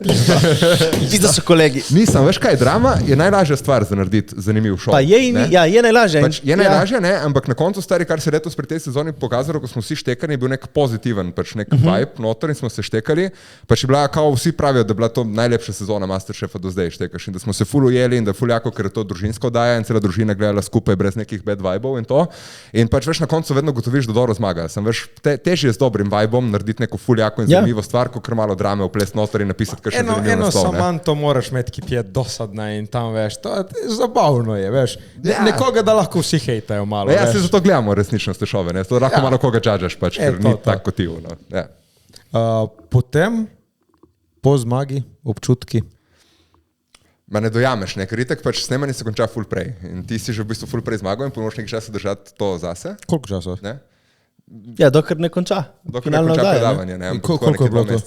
Pizda so kolegi. Nisem, veš kaj, drama je najlažja stvar za narediti zanimiv šov. Pa je najlažje. Pač je najlažje, ne, ampak na koncu stari, kar se letos pri tej sezoni pokazalo, ko smo vsi štekani, je bil nek pozitiven, pač nek vibe noter in smo se štekali. Pa še bila, kao vsi pravijo, da je bila to najlepša sezona Masterchefa do zdaj, štekaš, in da smo se ful ujeli in da ful jako, ker je to družinsko oddaja in cela družina gledala skupaj brez nekih bad vibov in to. In pač veš, na koncu vedno gotoviš, da dobro zmaga. Sem veš, težje je z dobrim vibom narediti neko ful jako in zanimivo stvar, kot kar malo drame vplest noter in napisati kakšen zanimiv naslov. Eno samo to moraš imeti, ki ti je dosadna in tam veš, to je zabavno je, veš. Nekoga, da lahko vsi hejtajo malo. Ja, se zato gledamo resnično te šove, ne, to lahko malo koga džadžaš pač, ker ni tako kot ti, no. Potem po zmagi, občutki? Ma ne dojameš, ne, ker itak pač snemanje se konča ful prej in ti si že v bistvu ful prej zmagal in ponoš nekaj časa držati to zase. Koliko časa? Ne? Ja, dokler ne konča. Dokler ne konča predavanje, ne. Koliko je bilo to?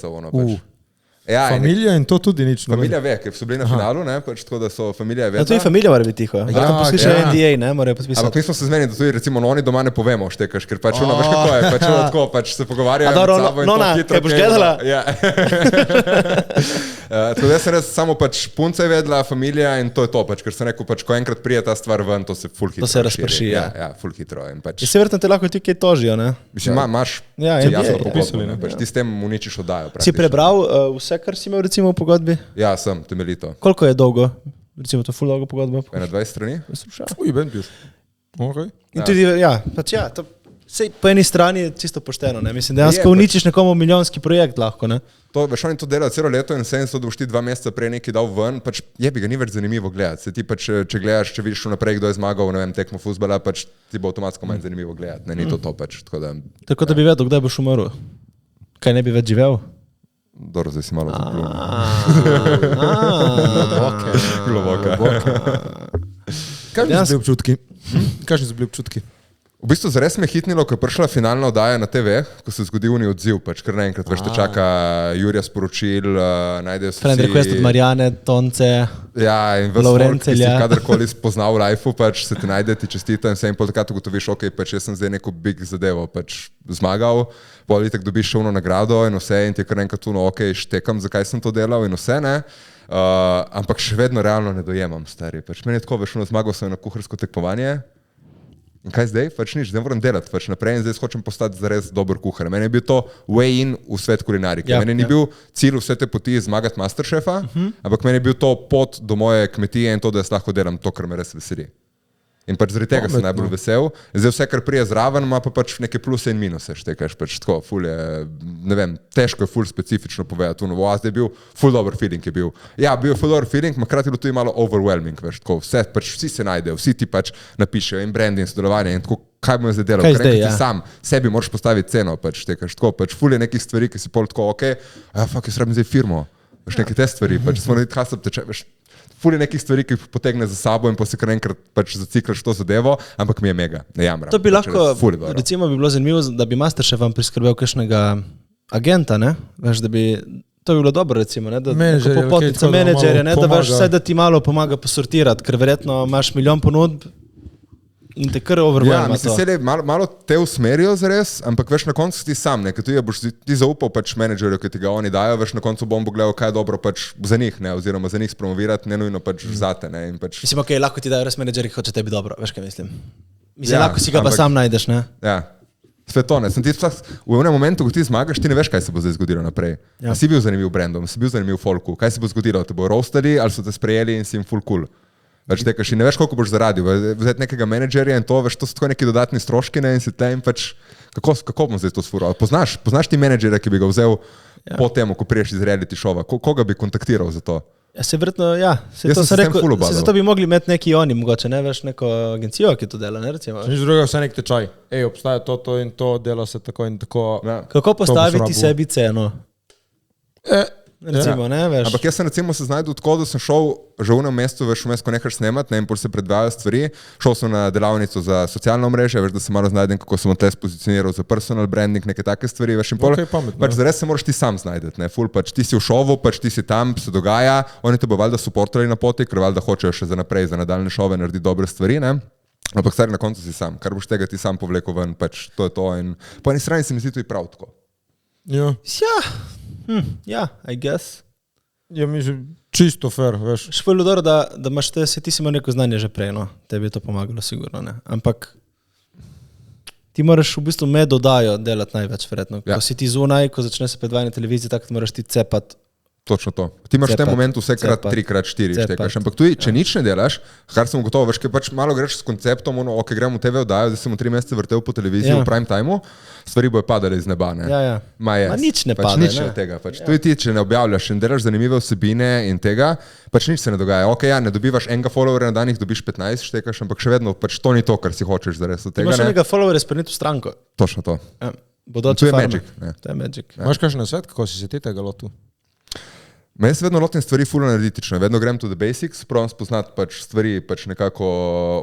Ja, familija in to tudi nič. Familija ve, ker so bili na finalu, ne, pač tako da so familija vedela. Ja, tudi familija mora biti tiho. Ja, to poslušajo NDA, ne, morajo podpisati. Ampak mi smo se zmenili, da tudi recimo oni doma ne povemo, štekaš, ker pač veš kako je, pač tako, pač se pogovarjajo med sabo in to hitro. Kaj boš gledala? Ja. Tako da sem res samo pač punca je vedela, familija in to je to, pač, ker sem rekel, pač ko enkrat prije ta stvar ven, to se ful hitro. To se razprši, ja. Ja, ful hitro in pač. Je se verjetno te lahko ti kaj tožijo, ne? Mislim, imaš jasno pogodbo, ne, pač ti s tem uničiš oddajo praktično. Si prebral vse, kar si imel recimo v pogodbi? Ja, sem, temeljito. Koliko je dolgo? Recimo to ful dolgo pogodbo? Na 20 strani? Ben bil. Okay. In tudi, ja, pač ja, to sej po eni strani je čisto pošteno, ne? Mislim, dejansko uničiš nekomu milijonski projekt lahko, ne? To, veš, oni to delajo celo leto in se da boš ti 2 meseca prej nekaj dal ven, pač jebi ga, ni več zanimivo gledati. Se ti pač, če gledaš, če vidiš vnaprej, kdo je zmagal, ne vem, tekmo fuzbala, pač ti bo avtomatsko manj zanimivo gledati, ne, ni to pač, tako da bi vedel, kdaj boš umrl. Kaj ne bi več živel? Dobro, zdaj si malo zapljuval. Globoke. Kakšni so bili občutki? Kakšni so bili občutki? V bistvu zares me hitnilo, ko je prišla finalna oddaja na TV, ko se zgodi uni odziv, pač kar naenkrat veš, te čaka Jurija sporočil, najdejo se Friend request od Marijane, Tonce, ja, in ves folk, ki si kadarkoli spoznal v lifeu, pač se ti najde, ti čestita in vse in pol takrat ugotoviš, ok, pač jaz sem zdaj neko big zadevo, pač zmagal, pol itak dobiš še uno nagrado in vse in ti je kar naenkrat uno, ok, štekam, zakaj sem to delal in vse, ne. Ampak še vedno realno ne dojemam, stari, pač meni je tako, veš, zmagal sem na kuharsko tekmovanje. In kaj zdaj? Pač nič, zdaj moram delati pač naprej in zdaj hočem postati zares dober kuhar. Meni je bil to way in v svet kulinarike. Ja, meni ni bil cilj vse te poti zmagati Masterchefa, ampak meni je bil to pot do moje kmetije in to, da jaz lahko delam to, kar me res veseli. In pač zaradi tega sem najbolj vesel. Zdaj vse, kar prije zraven, ima pa pač neke pluse in minuse, štekaš pač tako, ful je, ne vem, težko je ful specifično povedati. Zdaj je bil ful dober feeling je bil. Ja, bil je ful dober feeling, makrati je bilo tudi malo overwhelming, veš, tako, vse, pač vsi se najdejo, vsi ti pač napišejo in branding, sodelovanje in tako, kaj bomo zdaj delali, ker ti sam sebi moraš postaviti ceno, pač štekaš tako, pač ful je nekih stvari, ki si pol tako, ok, fuck, jaz rabim zdaj firmo, veš, neke te stvari, pač smo narediti hasab teče, veš, ful je nekih stvari, ki potegne za sabo in pa se kar enkrat pač zaciklaš to zadevo, ampak mi je mega, ne jamram. To bi lahko, recimo bi bilo zanimivo, da bi Masterchef vam priskrbel kakšnega agenta, ne? Veš, da bi To bi bilo dobro, recimo, ne, da popotnica menedžerja, ne, da veš vse, da ti malo pomaga posortirati, ker verjetno imaš milijon ponudb in te kar overwhelma to. Ja, malo te usmerijo zares, ampak veš, na koncu ti sam, ne, ker ti zaupal pač menedžerju, ki ti ga oni dajo, veš, na koncu bom pogledal, kaj je dobro pač za njih, ne, oziroma za njih spromovirati, ne nujno pač zate, ne, in pač... Mislim, okej, lahko ti dajo res menedžerji, ki hoče tebi dobro, veš, kaj mislim. Mislim, lahko si ga pa sam najdeš, ne. Ja. Svetone, v enem momentu, ko ti zmagaš, ti ne veš, kaj se bo zdaj zgodilo naprej. Ja. Si bil zanimiv brandom, si bil zanimiv folku, kaj se bo zgodilo, te bo roastali ali so te sprejeli in si jim full cool. Več tekaš in ne veš, koliko boš zaradil. Vzeti nekega menedžerja in to, veš, to so tako neki dodatni stroški, ne, in si te in pač, kako bom zdaj to sfural? Poznaš ti menedžerja, ki bi ga vzel po temu, ko priješ iz reality šova, koga bi kontaktiral za to? Ja, se verjetno, ja. Zato bi mogli imeti neki oni, mogoče, ne, veš, neko agencijo, ki to dela, ne, recimo. Nič drugega, vse nek tečaj. Obstaja to in to, dela se tako in tako. Ja. Kako postaviti sebi ceno? Recimo, ne, veš. Ampak jaz sem recimo se znajdel tako, da sem šel že v enem mestu, veš, vmes, ko nehaš snemat, ne, in pol se predvajajo stvari. Šel sem na delavnico za socialno mreže, veš, da se malo znajdem, kako sem tle spozicioniral za personal branding, neke take stvari, veš, in pol, pač zares se moraš ti sam znajdeti, ne, ful, pač ti si v šovu, pač ti si tam, se dogaja, oni te bo valjda suportali na poti, ker valjda hočejo še za naprej, za nadaljne šove narediti dobre stvari, ne. Ampak stari na koncu si sam, kar boš tega ti sam povlekel ven, pač to je to in po eni strani se mi zdi to i prav tako. Ja, I guess. Ja, mi že čisto fair, veš. Špojlo dobro, da imaš ti si imel neko znanje že prej, no. Tebi je to pomagalo, sigurno, ne. Ampak ti moraš v bistvu med dodajo delati največ, verjetno. Ko si ti zunaj, ko začne se predvajanje televizije, tako moraš ti cepati. Točno to. Ti imaš v tem momentu vsekrat 3x4 štekaš, ampak tudi, če nič ne delaš, kar sem gotovo, veš, kaj pač malo greš s konceptom, ok, gremo v TV oddajo, zdaj sem 3 mesece vrtel po televiziji v prime timeu, stvari bojo padale iz neba, ne? Ja. Ma nič ne pade, nič ne tega, pač. Tudi ti, če ne objavljaš in delaš zanimive vsebine in tega, pač nič se ne dogaja. Ok, ja, ne dobivaš enega followerja na dan, jih dobiš 15 štekaš, ampak še vedno pač to ni to, kar si hočeš zares od tega, ne? Imaš enega followerja sprniti v stranko. Točno to. To je magic. To je magic. Imaš kakšen nasvet, kako si se ti tega lotil? Meni se vedno lotim stvari ful analitično, vedno grem to the basics, provam spoznati pač stvari pač nekako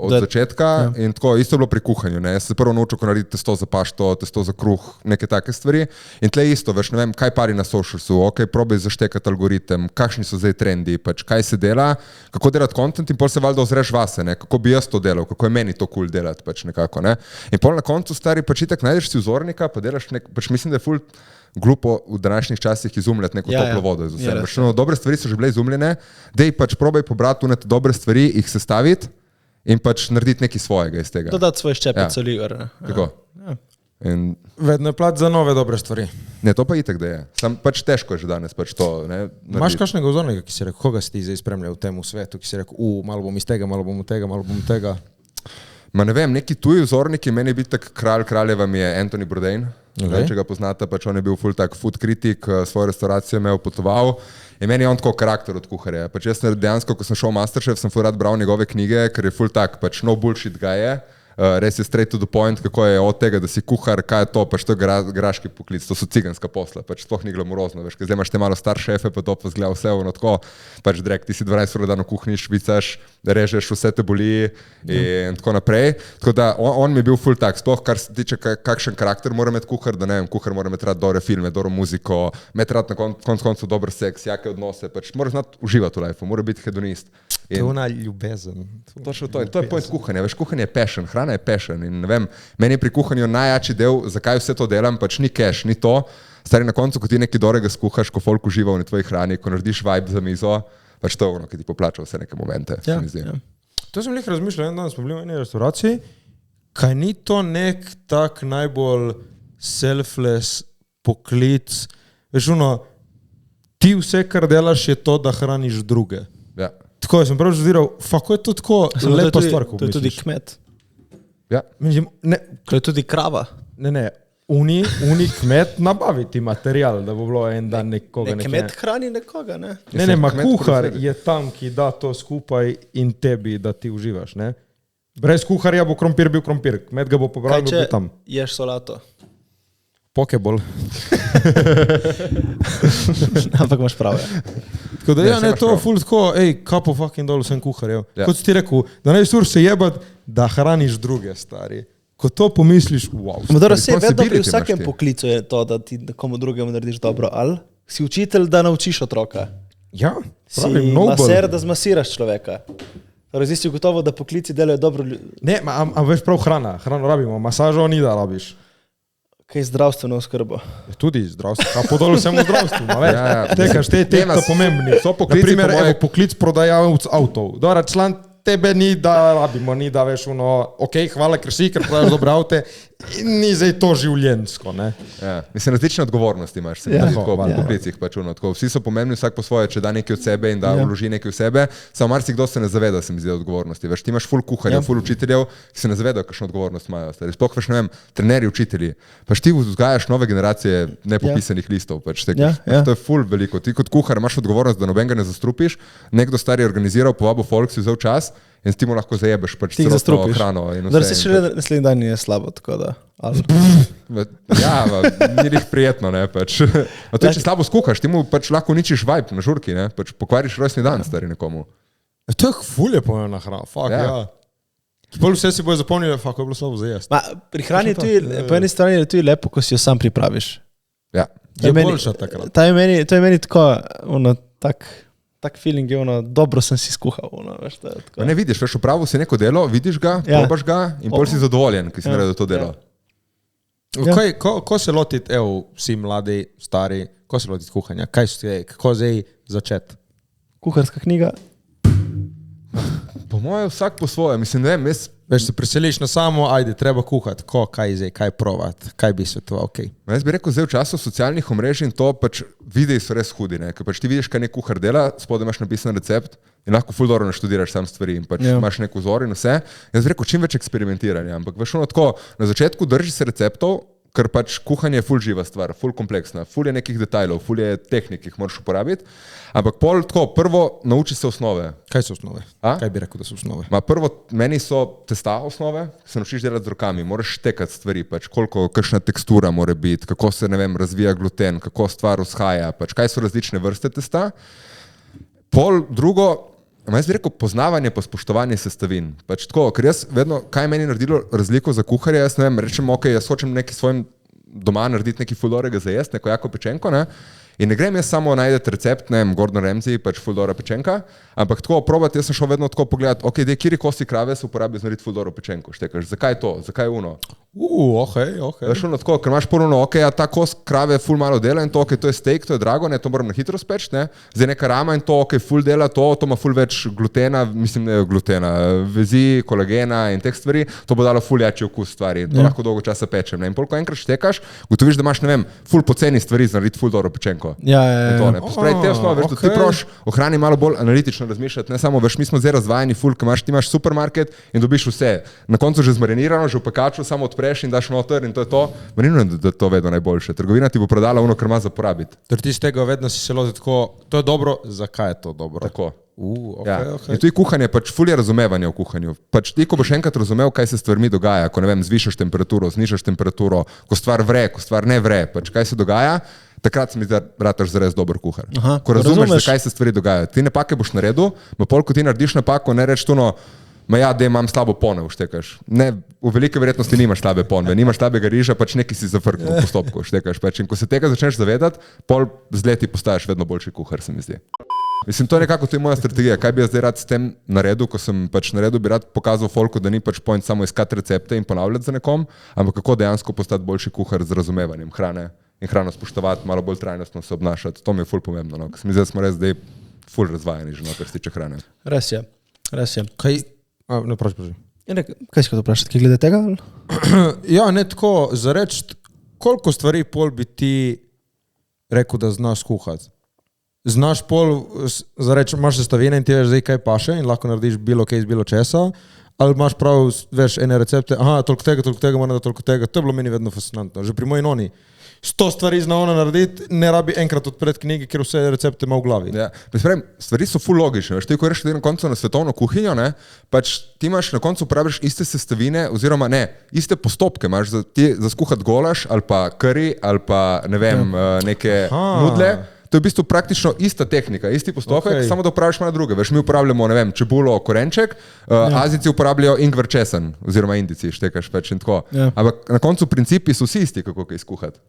od začetka in tako, isto je bilo pri kuhanju, ne, jaz se prvo naučil, ko narediti testo za pašto, testo za kruh, neke take stvari in tle isto, veš, ne vem, kaj pari na socialsu, ok, probaj zaštekati algoritem, kakšni so zdaj trendi, pač kaj se dela, kako delati content in pol se valjda ozreš vase, ne, kako bi jaz to delal, kako je meni to cool delati, pač nekako, ne, in pol na koncu stari pač itak najdeš si vzornika, pa delaš pač mislim, da je ful glupo v današnjih časih izumljati neko toplo vodo iz vsega. No, dobre stvari so že bile izumljene, dej pač probaj pobrati unete dobre stvari, jih sestaviti in pač narediti nekaj svojega iz tega. Dodati svoj ščepec oliver. Tako. In vedno je plat za nove dobre stvari. Ne, to pa itak, da je. Sam pač težko je že danes pač to, ne. Imaš kakšnega vzornika, ki si rekel, koga si ti zdaj spremljal v tem svetu, ki si rekel, malo bom iz tega, malo bom tega. Ma ne vem, neki tuji vzorniki, meni je biti tak kraljeva mi je Anthony Bourdain, če ga poznate, pač on je bil ful tak food kritik, svojo restauracijo me je upotoval in meni je on tako karakter od kuharja. Pač jaz dejansko, ko sem šel v Masterchef, sem ful rad bral njegove knjige, ker je ful tak, pač no bullshit ga je. Res je straight to the point, kako je od tega, da si kuhar, kaj je to, pač to je graški poklic, to so ciganska posla, pač sploh ni glamurozno, veš, ker zdaj imaš te malo star šefe, pa to pa zgleda vse ono tako, pač direkt, ti si 12 ur dan v kuhinji švicaš, režeš, vse te boli in tako naprej, tako da on mi je bil ful tak, sploh kar se tiče kakšen karakter mora imeti kuhar, da ne vem, kuhar mora imeti rad dobre filme, dobro muziko, imeti rad na koncu dober seks, jake odnose, pač mora znati uživati v lifeu, mora biti hedonist. To je ona ljubezen. Točno to, in to je point kuhanja, veš, kuhanje je passion, hrana je passion in ne vem, meni je pri kuhanju najjači del, zakaj vse to delam, pač ni cash, ni to, stari na koncu, ko ti nekaj dorega skuhaš, ko folk uživa v tvoji hrani, ko narediš vibe za mizo, pač to je ono, ki ti poplača vse neke momente, se mi zdi. To sem lih razmišljal, en dan smo bili v eni restauraciji, kaj ni to nek tak najbolj selfless poklic, veš ono, ti vse, kar delaš, je to, da hraniš druge. Ja. Tako sem prav žudiral, kako je to tako lepa stvar, ko misliš. To je tudi kmet. Ja. To je tudi krava. Ne, uni kmet nabavi ti material, da bo bilo en dan nekoga nekaj. Kmet hrani nekoga, ne? Ne, ma kuhar je tam, ki da to skupaj in tebi, da ti uživaš, ne? Brez kuharja bo krompir bil krompir, kmet ga bo pobral, bo tam. Kaj če ješ solato? Pokeball. Ampak imaš prav, ja. Tako da ne, to ful tako, kapo fucking dolu sem kuharjev. Kot si ti rekel, da ne sur se jebat, da hraniš druge, stari. Ko to pomisliš, wow. Vedno pri vsakem poklicu je to, da ti komu drugemu narediš dobro, ali Si učitelj, da naučiš otroka. Ja, si maser, da zmasiraš človeka. Razisti gotovo, da poklici delajo dobro ljudi. Ne, a veš prav hrano rabimo, masažo ni da rabiš. Kaj zdravstveno oskrbo? Tudi zdravstveno, a podolo sem v zdravstvu, te pomembni. So poklici, naprimer, poklic prodajalec avtov. Dobra, član tebe ni da rabimo, ni da veš hvala, ker prodajaš dobre avte, ni zdaj to življenjsko, ne? Ja, mislim, različne odgovornosti imaš, tako v poklicih pač tako. Vsi so pomembni, vsak po svoje, če da nekaj od sebe in da vloži nekaj v sebe, samo marsikdo se ne zaveda, se mi zdi, odgovornosti. Veš, ti imaš ful kuharjev, ful učiteljev, ki se ne zavedajo, kakšno odgovornost imajo. Sploh veš, ne vem, trenerji, učitelji. Pač ti vzgajaš nove generacije nepopisanih listov, pač to je ful veliko. Ti kot kuhar imaš odgovornost, da nobenega ne zastrupiš, nekdo star je organiziral, povabil folk, si vzel čas in ti mu lahko zajebeš pač celotno hrano. Da si še naslednji dan je slabo, tako da. Ja, ni jih prijetno, ne, pač. A to, če slabo skuhaš, ti mu pač lahko uničiš vibe na žurki, ne, pač pokvariš rojstni dan stari nekomu. To je ful je pomembna hrana, Pol vse si bojo zapomnili, je bilo slabo za jesti. Pri hrani po eni strani je tudi lepo, ko si jo sam pripraviš. Ja. Je boljša takrat. To je meni tako, tak feeling je, dobro sem si skuhal. Ne vidiš, veš, opravil si neko delo, vidiš ga, probaš ga in pol si zadovoljen, ki si naredil to delo. Ko se lotiti, vsi mladi, stari, ko se lotiti kuhanja? Kako zdaj začeti? Kuharska knjiga? Po mojem vsak po svoje, mislim, ne vem, Veš, se preseliš na samo, ajde, treba kuhati, kaj provati, kaj bi svetoval, Jaz bi rekel, zdaj v času socialnih omrežij in to, pač videi so res hudi, ne, ker pač ti vidiš, kaj nek kuhar dela, spodaj imaš napisan recept in lahko ful dobro naštudiraš sam stvari in pač imaš nek vzor in vse. Jaz bi rekel, čim več eksperimentiranja, ampak veš, tako, na začetku drži se receptov, ker pač kuhanje je ful živa stvar, ful kompleksna, ful je nekih detajlov, ful je tehnik, ki jih moraš uporabiti, ampak pol tako, prvo nauči se osnove. Kaj so osnove? Kaj bi rekel, da so osnove? Prvo, meni so testa osnove, se naučiš delati z rokami, moraš štekati stvari, pač kakšna tekstura mora biti, kako se, ne vem, razvija gluten, kako stvar vzhaja, pač kaj so različne vrste testa. Pol drugo, jaz bi rekel, poznavanje pa spoštovanje sestavin. Pač tako, ker jaz vedno, kaj meni naredilo razliko za kuharja, jaz ne vem, rečem, jaz hočem neki svojim doma narediti nekaj ful dobrega za jesti, neko jako pečenko, ne? In ne grem jaz samo najdeti recept, ne vem, Gordon Ramsay, pač ful dobra pečenka, ampak tako probati, jaz sem šel vedno tako pogledati, kjeri kosti krave se uporabijo za narediti ful dobro pečenko, štekaš, zakaj to, zakaj uno? Veš, tako, ker imaš ponovno, ta kost krave ful malo dela in to, to je steak, to je drago, ne, to moram na hitro speči, ne, zdaj neka rama in to, ful dela, to ima ful več glutena, mislim, ne glutena, vezi, kolagena in teh stvari, to bo dalo ful jači okus stvari, to lahko dolgo časa pečem, ne, in polko enkrat štekaš, gotoviš, da imaš, ne vem, ful poceni stvari za narediti ful dobro pečenko. Pospravi te osnove, veš, da ti proš ohrani malo bolj analitično razmišljati, ne samo, veš, mi smo zdaj razvajeni ful, ker ti imaš supermarket in dobiš vse, na koncu že zmarinirano, že v pekaču, samo odpreš in daš noter in to je to, verjetno da to vedno najboljše. Trgovina ti bo prodala ono, kar ima za porabiti. Torej ti z tega vedno si se lotil tako, to je dobro, zakaj je to dobro? Tako. In tudi kuhanje, pač ful je razumevanje v kuhanju. Pač ti, ko boš enkrat razumel, kaj se s stvarmi dogaja, ko ne vem, zvišaš temperaturo, znižaš temperaturo, ko stvar vre, ko stvar ne vre, pač kaj se dogaja, takrat se mi zdi, da rataš zares dober kuhar. Ko razumeš, zakaj se stvari dogajajo. Ti napake boš naredil, pol, ko ti narediš napako, ne reč tuno, da imam slabo ponev, štekaš. Ne, v velike verjetnosti nimaš slabe ponve, nimaš slabega riža, pač neki si zafrknil v postopku, štekaš. Pač. In ko se tega začneš zavedati, pol z leti postaješ vedno boljši kuhar, se mi zdi. Mislim, to je nekako tudi moja strategija. Kaj bi jaz zdaj rad s tem naredil, ko sem pač naredil, bi rad pokazal folku, da ni pač point samo iskati recepte in ponavljati za nekom, ampak kako dejansko postati boljši kuhar z razumevanjem hrane in hrano spoštovati, malo bolj trajnostno se obnašati. To mi je ful pomembno. No. Se mi zdi, da smo res zdaj ful razvajeni že, kar se tiče hrane. Res je. Kaj? Ne, prosim. Kaj si hotel vprašati, kaj glede tega? Ja, ne tako, za reči, koliko stvari pol bi ti rekel, da znaš kuhati? Znaš pol, za reči, imaš sestavine in ti veš zdaj kaj paše in lahko narediš bilo kaj iz bilo česa, ali imaš prav, veš, ene recepte, toliko tega, moram da toliko tega, to je bilo meni vedno fascinantno. Že pri moji noni 100 stvari zna ona narediti, ne rabi enkrat odpreti knjige, ker vse recepte ima v glavi. Ja, stvari so ful logične, veš, ti ko reš na koncu na svetovno kuhinjo, ne, pač ti imaš na koncu uporabiš iste sestavine, oziroma ne, iste postopke imaš za skuhati golaš ali pa curry ali pa ne vem, neke nudle. To je v bistvu praktično ista tehnika, isti postopek, samo da uporabljaš malo druge. Veš, mi uporabljamo, ne vem, čebulo, korenček, Azijci uporabljajo ingver česen, oziroma Indici, štekaš pač in tako. Ampak na koncu principi so vsi isti, kako kaj skuhati.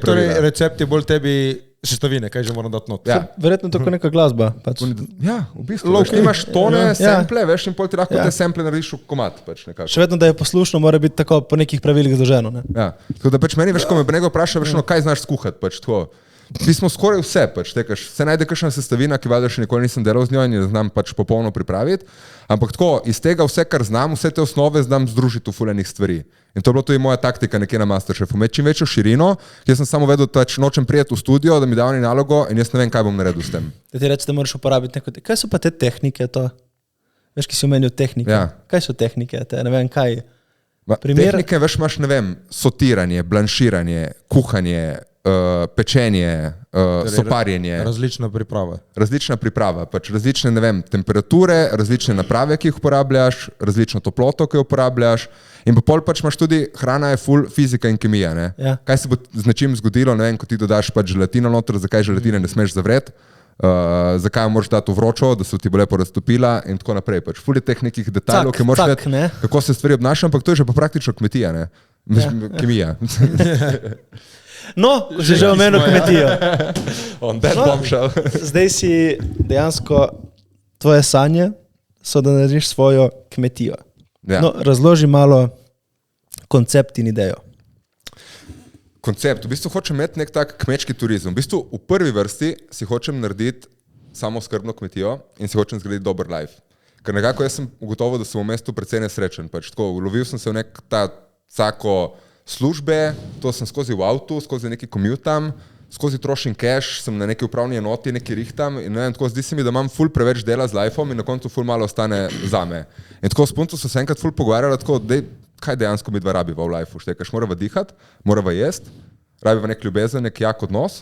Torej recept je bolj tebi sestavine, kaj že moram dati not. Verjetno tako neka glasba. Pač. Ja, v bistvu. Veš, imaš tone, sample, veš, in pol ti lahko te sample narediš v komad. Pač še vedno, da je poslušno, mora biti tako po nekih pravilih zloženo. Ne? Ja, tako da pač meni, veš, ko me nego vpraša, veš, kaj znaš skuhati, pač tako. Mi smo skoraj vse, pač, tekaš, se najde kakšna sestavina, ki valjda še nikoli nisem delal z njo in jo znam pač popolno pripraviti, ampak tako, iz tega vse, kar znam, vse te osnove znam združiti v fulejnih stvari. In to je bila tudi moja taktika nekje na Masterchefu. Imeti čim večjo širino, jaz sem samo vedel, da nočem prijeti v studio, da mi da oni nalogo in jaz ne vem, kaj bom naredil s tem. Da ti reči, da moraš uporabiti neko, kaj so pa te tehnike to? Veš, ki si omenil tehnike. Ja. Kaj so tehnike? Ne vem, kaj. Tehnike, veš, imaš, ne vem, sotiranje, blanširanje, kuhanje, pečenje, soparjenje. Različna priprava. Različna priprava, pač različne, ne vem, temperature, različne naprave, ki jih uporabljaš, različno toploto, ki jo uporabljaš. In pol pač imaš tudi, hrana je full fizika in kemija, ne? Ja. Kaj se bo z nečim zgodilo, ne vem, ko ti dodaš pač želatino noter, zakaj želatine ne smeš zavreti, zakaj jo moraš dati v vročo, da se ti bo lepo raztopila in tako naprej. Pač full je teh nekih detajlov, ki moraš vedeti, kako se stvari obnašajo, ampak to je že pa praktično kmetija, ne? Kemija. No, že omenil kmetijo. On that bombshell. Zdaj si dejansko, tvoje sanje so, da narediš svojo kmetijo. Ja. No, razloži malo koncept in idejo. Koncept. V bistvu hočem imeti nek tak kmečki turizem. V bistvu v prvi vrsti si hočem narediti samoskrbno kmetijo in si hočem zgraditi dober life. Ker nekako jaz sem ugotovil, da sem v mestu precej nesrečen. Pač tako, ulovil sem se v nek ta vsako službe, to sem skozi v avtu, skozi neki commute tam, skozi trošim cash, sem na neki upravni enoti, neki rihtam in ne vem, tako zdi se mi, da imam ful preveč dela z lifeom in na koncu ful malo ostane zame. In tako s punco so se enkrat ful pogovarjali, tako, kaj dejansko mi dva rabiva v lifeu, štekaš, morava dihati, morava jesti, rabiva nek ljubezen, nek jak odnos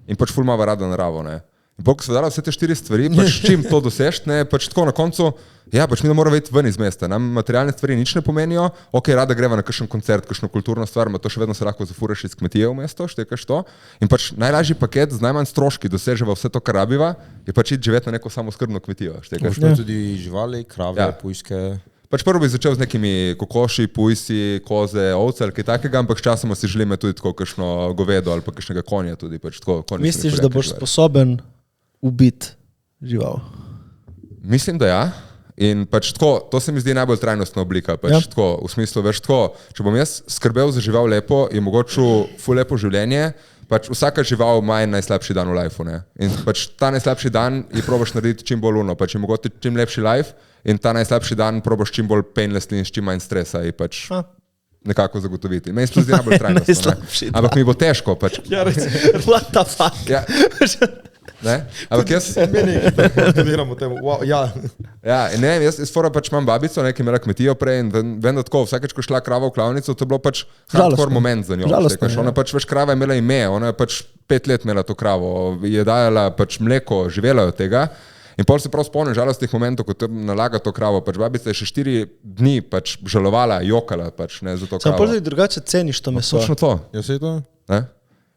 in pač ful mava rada naravo, ne. In ko se dala vse te 4 stvari, pač čim to doseš, ne, pač tako na koncu, ja, pač mi da moramo iti ven iz mesta, nam materialne stvari nič ne pomenijo, ok, rada greva na kakšen koncert, kakšno kulturno stvar, ma to še vedno se lahko zafuraš iz kmetije v mesto, štekaš to, in pač najlažji paket z najmanj stroški doseževa vse to, kar rabiva, je pač iti živeti na neko samoskrbno kmetijo, štekaš. Možno tudi živali, krave, pujske. Pač prvo bi začel z nekimi kokoši, pujsi, koze, ovce ali kaj takega, ampak sčasoma si želim tudi tako kakšno govedo ali pa kakšnega konja tudi, pač tako. Misliš, da boš sposoben ubiti žival? Mislim, da ja. In pač tako, to se mi zdi najbolj trajnostna oblika, pač tako, v smislu, veš tako, če bom jaz skrbel za žival lepo in mogočil ful lepo življenje, pač vsaka žival ima en najslabši dan v lifeu, ne. In pač ta najslabši dan je probaš narediti čim bolj luno, pač je mogoče čim lepši life in ta najslabši dan probaš čim bolj painlessly in s čim manj stresa in pač nekako zagotoviti. Meni se to zdi najbolj trajnostno, ne. Ampak mi bo težko, pač. Ja, what the fuck? Ja. Ne? Ampak jaz delamo temu. Wow, ja. Ja, in ne vem, jaz fora pač imam babico, ki je imela kmetijo prej in vem, da tako, vsakeč, ko šla krava v klavnico, to je bilo pač hardcore moment za njo. Žalostno, ona pač, veš, krava je imela ime, ona je pač 5 let imela to kravo, je dajala pač mleko, živela od tega. In pol se prav spomnim žalostnih momentov, ko te nalaga to kravo, pač babica je še 4 dni pač žalovala, jokala pač, ne, za to kravo. Sam pol drugače ceniš to meso. Točno to. Ja, se je to? Ne?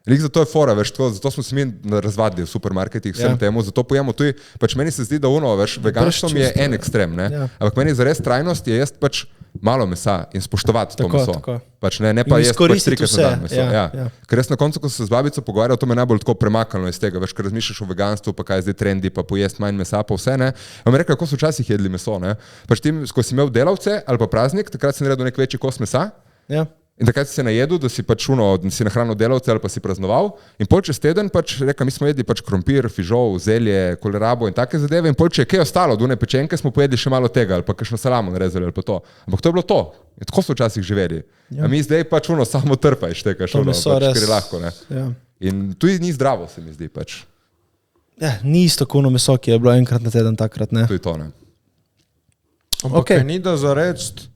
Lik zato je fora, veš, tako, zato smo se mi razvadili v supermarketih, vsem temu, zato pojemo tudi, pač meni se zdi, da veš, veganstvo mi je en ekstrem, ne? Ja. Ampak meni zares trajnost je jesti pač malo mesa in spoštovati to meso. Tako. Pač ne pa jesti pač 3-krat na dan meso. Ja. Ker jaz na koncu, ko se z babico pogovarjal, to me najbolj tako premaknilo iz tega, veš, ker razmišljaš o veganstvu, pa kaj je zdaj trendi, pa pojesti manj mesa, pa vse, ne. On mi rekel, kako so včasih jedli meso, ne. Pač tim, ko si imel delavce ali pa praznik, takrat si naredil nek večji kos mesa. Ja. In takrat si se najedel, da si pač si nahranil delavce ali pa si praznoval. In pol čez teden pač rekel, mi smo jedli pač krompir, fižol, zelje, kolerabo in take zadeve. In pol če je kaj ostalo, od one pečenke smo pojedli še malo tega ali pa kakšno salamo narezali ali pa to. Ampak to je bilo to. In tako so včasih živeli. Ja. A mi zdaj pač samo trpaj štekaš, pač, ker je lahko. Ne? Ja. In tudi ni zdravo, se mi zdi pač. Ja, ni isto kuno meso, ki je bilo enkrat na teden takrat, ne. To je to, ne. Ampak ni da za reči,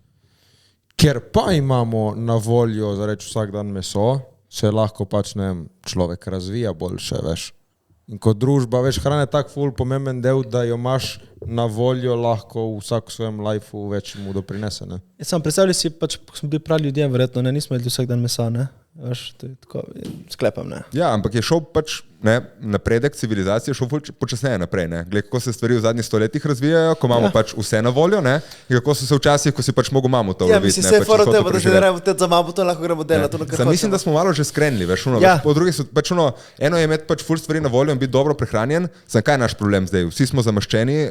ker pa imamo na voljo za reči vsak dan meso, se lahko pač, ne vem, človek razvija boljše, veš. In kot družba, veš, hrana je tak ful pomemben del, da jo imaš na voljo lahko v vsak svojem lifeu več mu doprinese, ne. Ja, sam predstavljaj si, pač, ko smo bili pravi ljudje, verjetno, ne, nismo jedli vsak dan mesa, ne. Veš, to je tako, sklepam, ne. Ja, ampak je šel pač napredek civilizacije, šel počasneje naprej. Glede, kako se stvari v zadnjih stoletjih razvijajo, ko imamo pač vse na voljo, ne? In kako so se včasih, ko si pač mogel mamuta uloviti. Ja, mislim, se je fora teba, da se ne rejmo za mamuta, lahko gremo delati. Mislim, da smo malo že skrenili, veš, po drugi so pač eno je imeti pač ful stvari na voljo in biti dobro prehranjen, sem kaj je naš problem zdaj? Vsi smo zamaščeni,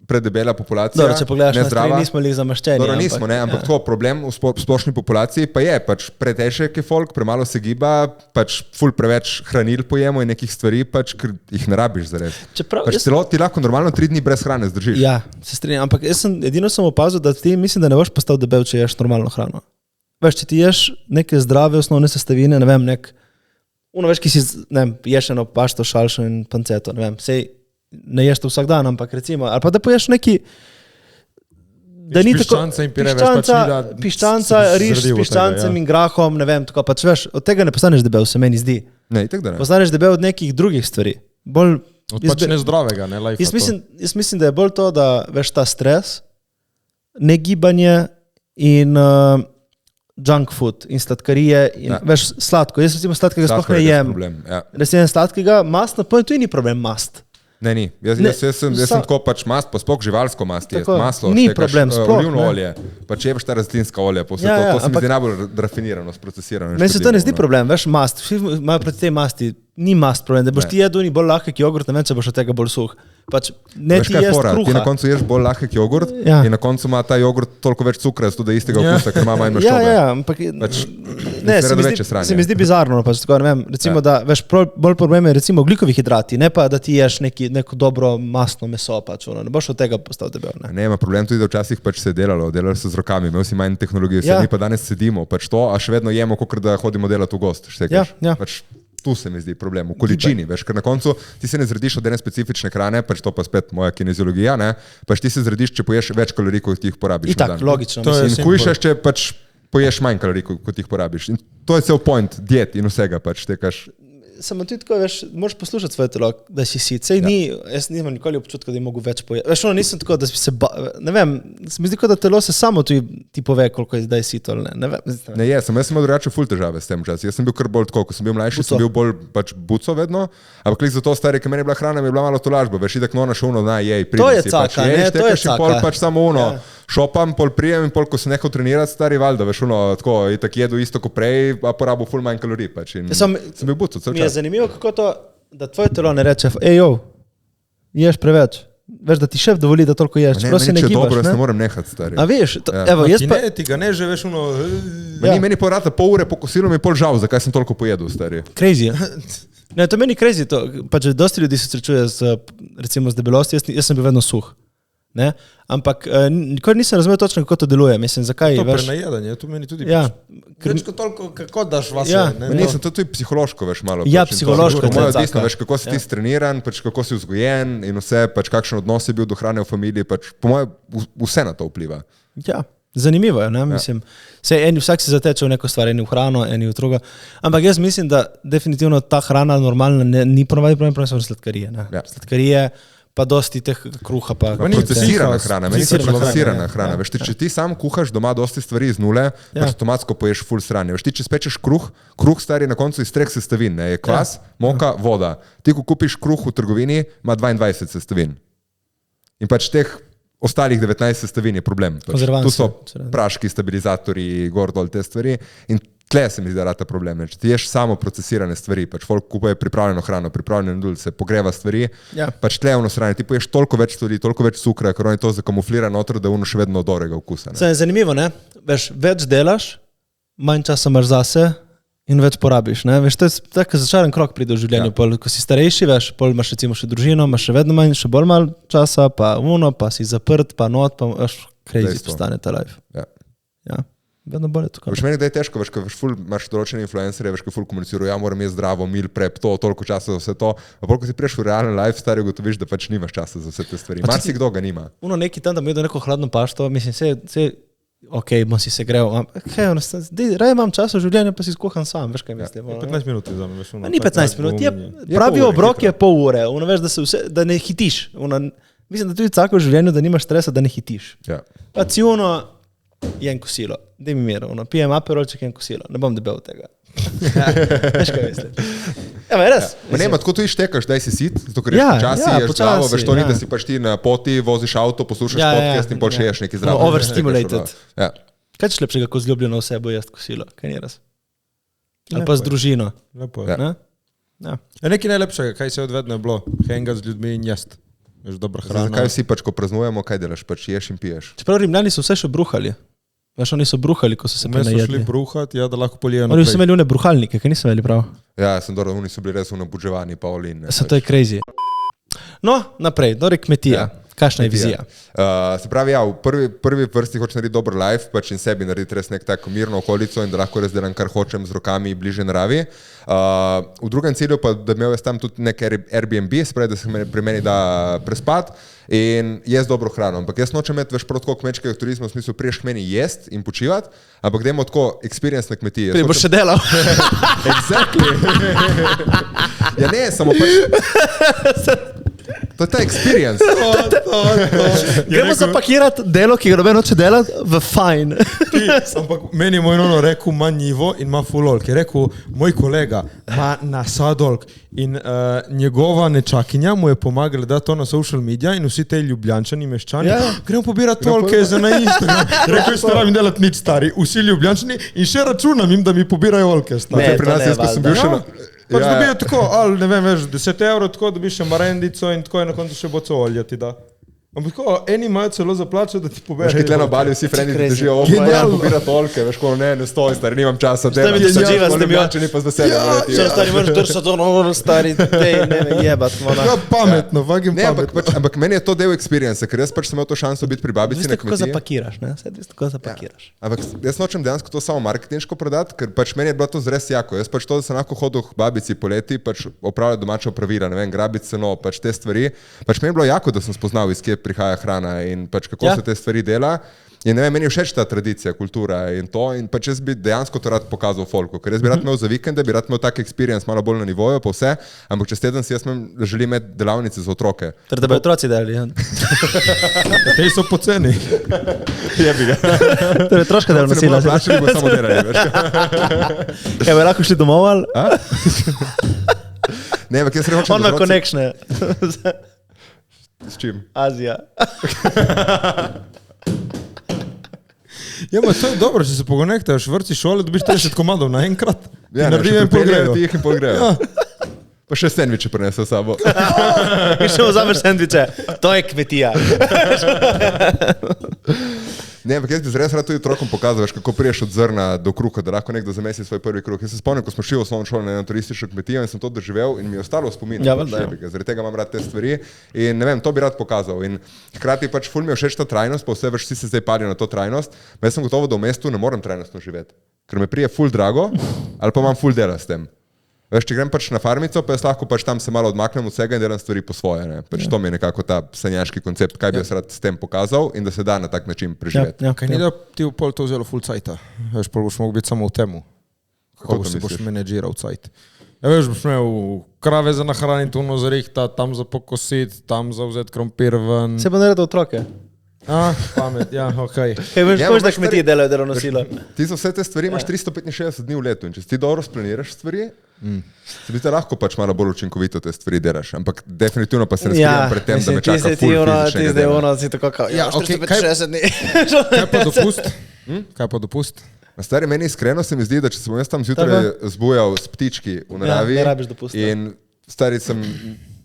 predebela populacija, dobro, če pogledaš na stvari, nismo li zamaščeni. Dobro, nismo, ampak to problem v splošni populaciji pa je, pač pretežek je folk, premalo se giba, pač ful preveč hranil pojemo in nekih stvari, pač, ker jih ne rabiš zares. Pač celo ti lahko normalno 3 dni brez hrane zdržiš. Ja, se strinjam, ampak edino sem opazil, da ti mislim, da ne boš postal debel, če ješ normalno hrano. Veš, če ti ješ neke zdrave osnovne sestavine, ne vem, veš, ki si, ne vem, ješ eno pašto, šalšo in panceto, ne vem, sej ne ješ to vsak dan, ampak recimo, ali pa da poješ neki, da ni tako piščanca, riž s piščancem in grahom, ne vem, tako pač veš, od tega ne postaneš debel, se meni zdi. Ne, tako da ne. Postaneš debel od nekih drugih stvari. Od pač nezdravega, ne lajfa. Jaz mislim, da je bolj to, da veš ta stres, negibanje in junk food in sladkarije in veš sladko. Jaz recimo sladkega sploh ne jem. Res jem sladkega, mast na pojem, tu ni problem mast. Ne, ni. Jaz sem tako pač mast, pa sploh živalsko mast, maslo, ni problem, sploh, olivno olje, pač ješ ta rastlinska olja, to se mi zdi najbolj rafinirano, sprocesirano. Meni se to ne zdi problem, veš, mast, vsi imajo proti tej masti, ni mast problem, da boš ti jedel ni bolj lahek jogurt, ne vem, če boš od tega bolj suh. Pač ne ti ješ kruha. Ti na koncu ješ bolj lahek jogurt in na koncu ima ta jogurt toliko več cukra, zato da istega okusa, ker ima manj maščobe. Ja, ampak ne, se mi zdi bizarno, pač tako, ne vem, recimo, da veš, bolj problem je recimo ugljikovi hidrati, ne pa, da ti ješ neko dobro mastno meso, pač, ne boš od tega postal debel. Ne, ima problem tudi, da včasih pač se je delalo se z rokami, imel si manj tehnologije, mi pa danes sedimo, pač to, a še vedno jemo, kakor da hodimo delati v gost, pač tu se mi zdi problem, v količini, veš, ker na koncu ti se ne zrediš od ene specifične hrane, pač to pa spet moja kineziologija, ne, pač ti se zrediš, če poješ več kalorij, kot jih porabiš na dan. Itak, logično. In hujšaš, če pač poješ manj kalorij, kot jih porabiš. In to je cel point diet in vsega pač tekaš. Samo ti tako, veš, moraš poslušati svoje telo, da si sit. Sej ni, jaz nisem nikoli občutka, da bi mogel več pojesti. Veš, nisem tako, da se ne vem, se mi zdi, da telo se samo ti pove, koliko je zdaj sito ali ne. Ne vem. Ne, jaz sem imel drugače ful težave s tem čas. Jaz sem bil kar bolj tako, ko sem bil mlajši, sem bil bolj pač buco vedno, ampak klik za to stari, ker meni je bila hrana, mi je bila malo tolažba, veš, itak nonaš ono, to je caka, ne, to je caka. Pač samo ono. Šopam, pol prijem in pol, ko sem nehal trenirati, stari valjda, veš, tako, itak jedu isto kot prej, a porabil ful manj kalorij, pač, in sem bil buco cel čas. Mi je zanimivo, kako to, da tvoje telo ne reče, ješ preveč, veš, da ti šef dovoli, da toliko ješ, prosim ne gibaš, ne? Dobro, jaz ne morem nehati, stari. A veš, evo, jaz pa... Ti ga ne že, veš, Meni porata pol ure po kosilu mi je pol žal, zakaj sem toliko pojedel, stari. Crazy, ne, to meni crazy, to, pač dosti ljudi se srečuje recimo z debelosti, jaz sem bil vedno suh. Ne? Ampak nikoli nisem razumel točno, kako to deluje. Mislim, zakaj, to veš... prenajedanje, to meni tudi več kot toliko, kako daš vas. Nisem, to tudi psihološko, veš, malo. Ja, psihološko. Moje odvisno, veš, kako si ti streniran, pač kako si vzgojen in vse, pač kakšen odnos je bil do hrane v familiji, pač po moje vse na to vpliva. Ja, zanimivo je, ne, mislim. Vsak se zateče v neko stvar, eni v hrano, eni v drugo. Ampak jaz mislim, da definitivno ta hrana normalna ni ponovadi problem, so sladkarije. Sladkarije, pa dosti teh kruha. Procesirana hrana, meni se procesirana hrana. Veš, če ti sam kuhaš doma dosti stvari iz nule, pač avtomatsko poješ ful sranje. Veš, ti če spečeš kruh stari na koncu iz 3 sestavin, je kvas, moka, voda. Ti, ko kupiš kruh v trgovini, ima 22 sestavin. In pač teh ostalih 19 sestavin je problem. Tu so praški, stabilizatorji, gor dol te stvari. In tle se mi zdi, da rata problem. Če ti ješ samo procesirane stvari, pač folk kupuje pripravljeno hrano, pripravljene nudilce, pogreva stvari, pač tle je ono sranje. Ti poješ toliko več stvari, toliko več cukra, ker oni to zakamuflira noter, da je ono še vedno dobrega okusa. Zanimivo, ne? Veš, več delaš, manj časa imaš zase in več porabiš, ne? Veš, to je tako začaren krog pride v življenju. Ko si starejši, veš, pol imaš recimo še družino, imaš še vedno manj, še bolj malo časa, pa pa si zaprt, pa not, pa crazy postane ta life. Ja. Vedno bolje tako. Veš, meni da je težko, veš, ko imaš določene influencerje, veš, ko ful komunicirajo, moram jesti zdravo, meal prep, toliko časa za vse to. A ko si preš v realen life, stari ugotoviš, da pač nimaš časa za vse te stvari. Marsikdo ga nima. Neki tam, da mi jedo neko hladno pašto, mislim, bom si se grel. Raje imam čas v življenju, pa si skuham sam, veš kaj mislim. 15 minut je za me. Ni 15 minut, pravi obrok je pol ure, veš, da ne hitiš. Mislim, da tudi tako v življenju, da nimaš stresa, da ne hitiš. Pa jem kosilo, da mi mir, pijem aperolček in kosilo, ne bom debel tega. Veš, kaj mislim. Ja, res. Ne, tako tu ištekaš, daj si sit, zato ker počasi ješ zdravo, veš to ni, da si pač ti na poti, voziš avto, poslušaš podcast in pol še ješ neki zdravo. Overstimulated. Kaj ćeš lepšega, ko z ljubljeno osebo jesti kosilo? Kaj ni raz? Ali pa z družino. Lepo je. Nekaj najlepšega, kaj se odvedno je bilo, hengat z ljudmi in jesti. Veš, dobra hrana. Zakaj vsi pač, ko praznujemo, kaj delaš, pač ješ in piješ? Čeprav Rimljani so vse še bruhali. Veš, oni so bruhali, ko so se prenajedli. Mi so šli bruhati, da lahko polijo naprej. Oni so imeli une bruhalnike, kaj niso imeli prav. Ja, sem dobro, oni so bili res nabuđevani, pa olin. To je crazy. No, naprej, kmetija. Kakšna je vizija? Se pravi, ja, v prvi vrsti hočeš narediti dober life, pač in sebi narediti res nek tako mirno okolico in da lahko res delam, kar hočem z rokami bliže naravi. V drugem cilju pa, da imel jaz tam tudi nek Airbnb, se pravi, da se pri meni da prespat in jesti dobro hrano. Ampak jaz nočem imeti več protko kmečkega turizma, v smislu priješ k meni jesti in počivati, ampak dajmo tako experience na kmetiji. Prije boš še delal. Exactly. Ja ne, samo pač... To je ta experience. Gremo zapakirati delo, ki ga noben hoče delati, v fajn. Ampak meni je moj nono rekel, ima nivo in ima fulolk. Je rekel, moj kolega ima nasadolk in njegova nečakinja mu je pomagala dati to na social media in vsi te ljubljančani, meščani, gremo pobirati tolke za na Instagram. Rekel, jaz ne rabim delati nič stari, vsi ljubljančani in še računam jim, da mi pobirajo olke. Ne, pri nas jaz, ko sem bil še na... Pač dobijo tako, ali ne vem, veš, 10 evrov, tako dobiš še marendico in tako je na koncu še boco olja ti da. Ampak tako, eni imajo celo za plačo, da ti poberajo. Veš, kaj tle na Baliju vsi frendi ti držijo, ja, pobira tolke, veš, ko ne stoji, stari, nimam časa. Šta mi ti so živa s tem, Ljubljančani pa z veseljem. Še stari, moraš držati to, stari, ne vem, jebat. Ja, pametno, vagim pametno. Ampak meni je to del experience, ker jaz pač sem imel to šanso biti pri babici na kmetiji. Veste, kako zapakiraš, ne? Veste, kako zapakiraš. Ampak jaz nočem dejansko to samo marketinško prodati, ker pač meni je bilo to zres jako. Jaz pač to, da sem lahko hodil k babici poleti, pač opravljal domača opravila, ne vem, grabiti seno, pač te stvari. Pač meni je bilo jako, da sem spoznal, iz kje prihaja hrana in pač kako se te stvari dela. In ne vem, meni je všeč ta tradicija, kultura in to in pač jaz bi dejansko to rad pokazal folku, ker jaz bi rad imel za vikende, bi rad imel tak experience malo bolj na nivoju, pa vse, ampak čez teden si jaz želim imeti delavnice za otroke. Ter da bi otroci delali, ja. Te so poceni. Jebi ga. Torej, troška delovna sila. Plačali bo samo delali, veš. Kaj bi lahko šli domov ali? Ne, ampak jaz se hočem... On ima konekšne. S čim? Azija. Ja, to je dobro, če se pogonektaš v vrci šole, dobiš 30 komadov naenkrat. Ja, ne, pripeljajo ti jih in pogrejo. Ja. Pa še sendviče prinese s sabo. In še vzameš sendviče. To je kmetija. Ne, ampak jaz bi res rad tudi otrokom pokazal, veš, kako priješ od zrna do kruha, da lahko nekdo zamesi svoj prvi kruh. Jaz se spomnim, ko smo šli v osnovno šolo na eno turistično kmetijo in sem to doživel in mi je ostalo v spominu. Ja, zaradi tega imam rad te stvari in ne vem, to bi rad pokazal. In hkrati pač ful mi je všeč ta trajnost, pa vse veš, vsi se zdaj palijo na to trajnost. Jaz sem gotovo, da v mestu ne morem trajnostno živeti, ker me prije ful drago ali pa imam ful dela s tem. Veš, če grem pač na farmico, pa jaz lahko pač tam se malo odmaknem od vsega in delam stvari po svoje. Ne? Pač to mi je nekako ta sanjaški koncept, kaj bi jaz rad s tem pokazal in da se da na tak način preživeti. Kaj ni da ti v pol to vzelo full cajta? Veš, pol boš mogel biti samo v temu. Kako boš menedžiral cajt? Ja, veš, boš imel krave za nahraniti, uno za rihta, tam za pokositi, tam za vzeti krompir ven. Se bo naredil otroke. Pamet, ja, okej. Kaj veš, kož da kmetije delajo delovno silo? Ti za vse te stvari imaš 365 dni v letu in če ti dobro splaniraš stvari, se bi te lahko pač malo bolj učinkovito te stvari delaš, ampak definitivno pa se ne skrivam pred tem, da me čaka ful fizičnega dela. Ti zdaj tako, ja, 465 dni. Kaj pa dopust? Stari, meni iskreno se mi zdi, da če se bom jaz tam zjutraj zbujal s ptički v naravi in stari sem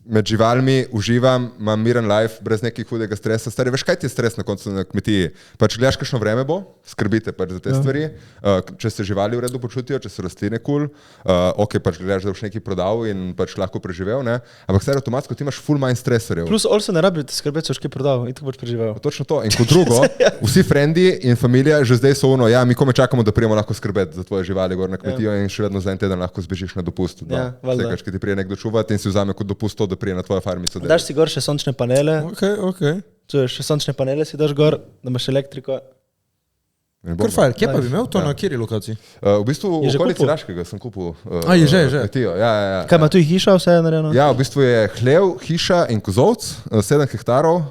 med živalmi, uživam, imam miren life, brez nekih hudega stresa. Stari, veš, kaj ti je stres na koncu na kmetiji? Pač gledaš, kakšno vreme bo, skrbite pač za te stvari, če se živali v redu počutijo, če so rastline cool, ok, pač gledaš, da boš nekaj prodal in pač lahko preživel, ne? Ampak stari, avtomatsko ti imaš full manj stresorjev. Plus, also ne rabi skrbeti, če boš kaj prodal in tako boš preživel. Točno to. In kot drugo, vsi frendi in familija že zdaj so ono, ja, mi kome čakamo, da prijemo lahko skrbeti za tvoje živali gor na kmetijo in še vedno za en teden lahko zbežiš na dopust. Vsekač, ki ti prije nekdo čuvati in si vzame kot dopust to, da prije na tvojo farmico. Daš si gor še sončne panele. Okay. Čuješ, še sončne panele si daš gor, da imaš elektriko. Kar fajn, kje pa bi imel to na kjeri lokaciji? V bistvu v okolici Laškega sem kupil je že. kmetijo. Ja. Kaj ima tu hiša vse narejeno? Ja, v bistvu je hlev, hiša in kozovc, 7 hektarov,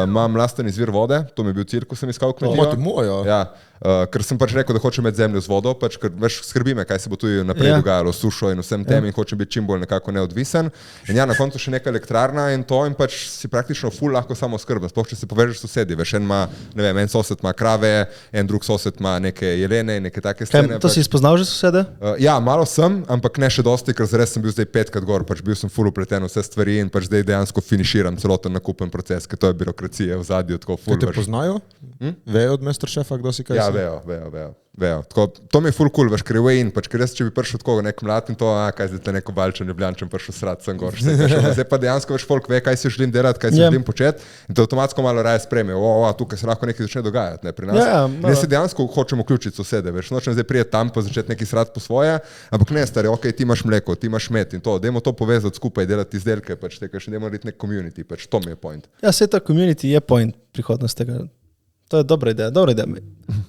imam lasten izvir vode, to mi je bil cilj, ko sem iskal kmetijo. Moja. Ja. Ker sem pač rekel, da hočem imeti zemljo z vodo, pač, ker veš, skrbi me, kaj se bo tu naprej dogajalo, sušo in vsem tem in hočem biti čim bolj nekako neodvisen. In ja, na koncu še neka elektrarna in to in pač si praktično ful lahko samo skrben, sploh če se povežeš s sosedi, veš, en sosed ima krave, en drug sosed ima neke jelene in neke take scene. To si spoznal že sosede? Ja, malo sem, ampak ne še dosti, ker zares sem bil zdaj 5krat gor, pač bil sem ful upleten v vse stvari in pač zdaj dejansko finiširam celoten nakupen proces, ker to je birokracija v zadju, tako ful. Te poznajo? Vejo od Masterchefa, kdo si kaj? Ja, vejo. Tako, to mi je ful cool, veš, ker je way in, pač, ker jaz, če bi prišel tako nek mlad in to, kaj zdaj te neko valčen ljubljančem prišel srat sem gor. Zdaj pa dejansko veš folk ve, kaj si želim delati, kaj si želim početi in to avtomatsko malo raje spremijo. Tukaj se lahko nekaj začne dogajati, ne, pri nas. Ne se dejansko hočemo vključiti sosede, veš, nočem zdaj prijeti tam pa začeti neki srat po svoje, ampak ne stari, ok, ti imaš mleko, ti imaš med in to, dajmo to povezati skupaj, delati izdelke, pač tega še dajmo narediti nek community, pač to mi je point. Ja, se ta community je point prihodnosti tega. To je dobra ideja.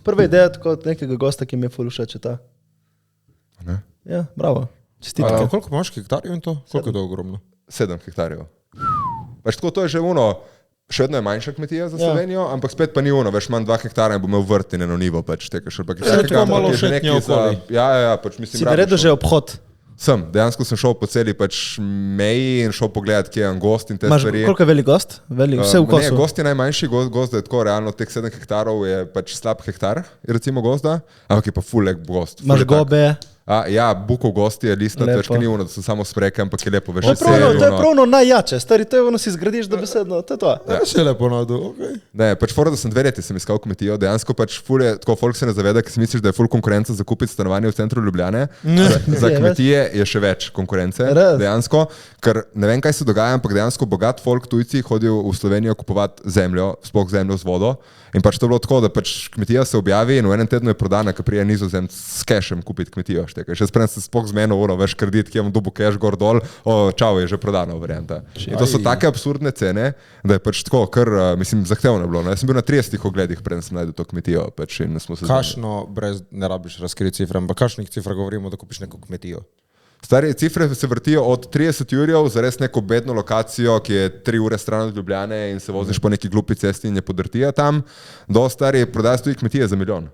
Prva ideja tako od nekega gosta, ki mi je ful všeč, je ta. Ne? Ja, bravo. Čestitke. Koliko imaš hektarjev in to? Koliko je to ogromno? 7 hektarjev. Veš, tako to je že še vedno je manjša kmetija za Slovenijo, ampak spet pa ni veš, manj 2 hektara in bo imel vrt in eno nivo, pač teka še. To malo šetnje okoli. Ja, pač mislim. Si naredil že obhod? Dejansko sem šel po celi pač meji in šel pogledat, kje je gost in te stvari. Koliko je velik gost? Vse v kosu? Ne, gost je najmanjši, gost je tako realno, teh 7 hektarov je pač slab hektar, recimo gozda, ampak je pa ful lep gost. Imaš gobe? Ja, bukov gosti je listna, težko ni da so samo spreke, ampak je lepo, veš. To je pravno najjače, stari, to je si zgradiš dobesedno, to je to. Ja, še lepo nadu, okej. Ne, pač fora, da sem 2 leti sem iskal kmetijo, dejansko pač ful je, tako folk se ne zaveda, ker si misliš, da je ful konkurenca za kupiti stanovanje v centru Ljubljane. Za kmetije je še več konkurence, dejansko, ker ne vem, kaj se dogaja, ampak dejansko bogat folk tujci hodijo v Slovenijo kupovati zemljo, sploh zemljo z vodo. In pač to je bilo tako, da pač kmetija se objavi in v enem tednu je prodana, ker prije Nizozemec s cashom kupiti kmetijo. Še sprem se sploh zmenil, veš kredit, ki je dobil cash gor dol, čau, je že prodana varianta. In to so take absurdne cene, da je pač tako, kar, mislim, zahtevno bilo. No? Jaz sem bil na 30 ogledih, preden sem najdel to kmetijo. Pač, Kašno, brez ne rabiš razkriti cifre, ampak kašnih cifra govorimo, da kupiš neko kmetijo? Stari cifre se vrtijo od 30 jurjev za res neko bedno lokacijo, ki je 3 ure stran od Ljubljane in se voziš po neki glupi cesti in je podrtija tam, do stari prodajajo tudi kmetije za 1 milijon.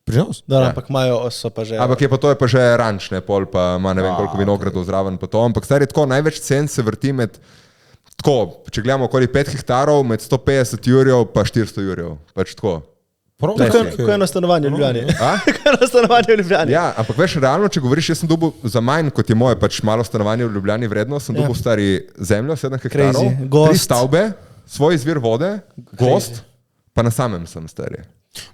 Prinos? Da, ampak imajo so pa že... Ampak to je pa že ranč, ne, pol pa ima ne vem koliko vinogradov zraven pa to, ampak stari tako, največ cen se vrti med, tako, če gledamo okoli 5 hektarov, med 150 jurjev pa 400 jurjev, pač tako. Ko je na stanovanju v Ljubljani. Ja, ampak veš, realno, če govoriš, jaz sem dobil za manj, kot je moje pač malo stanovanje v Ljubljani vredno, sem dobil stari zemljo, 7 hektarov, 3 stavbe, svoj izvir vode, gost, pa na samem sem stari.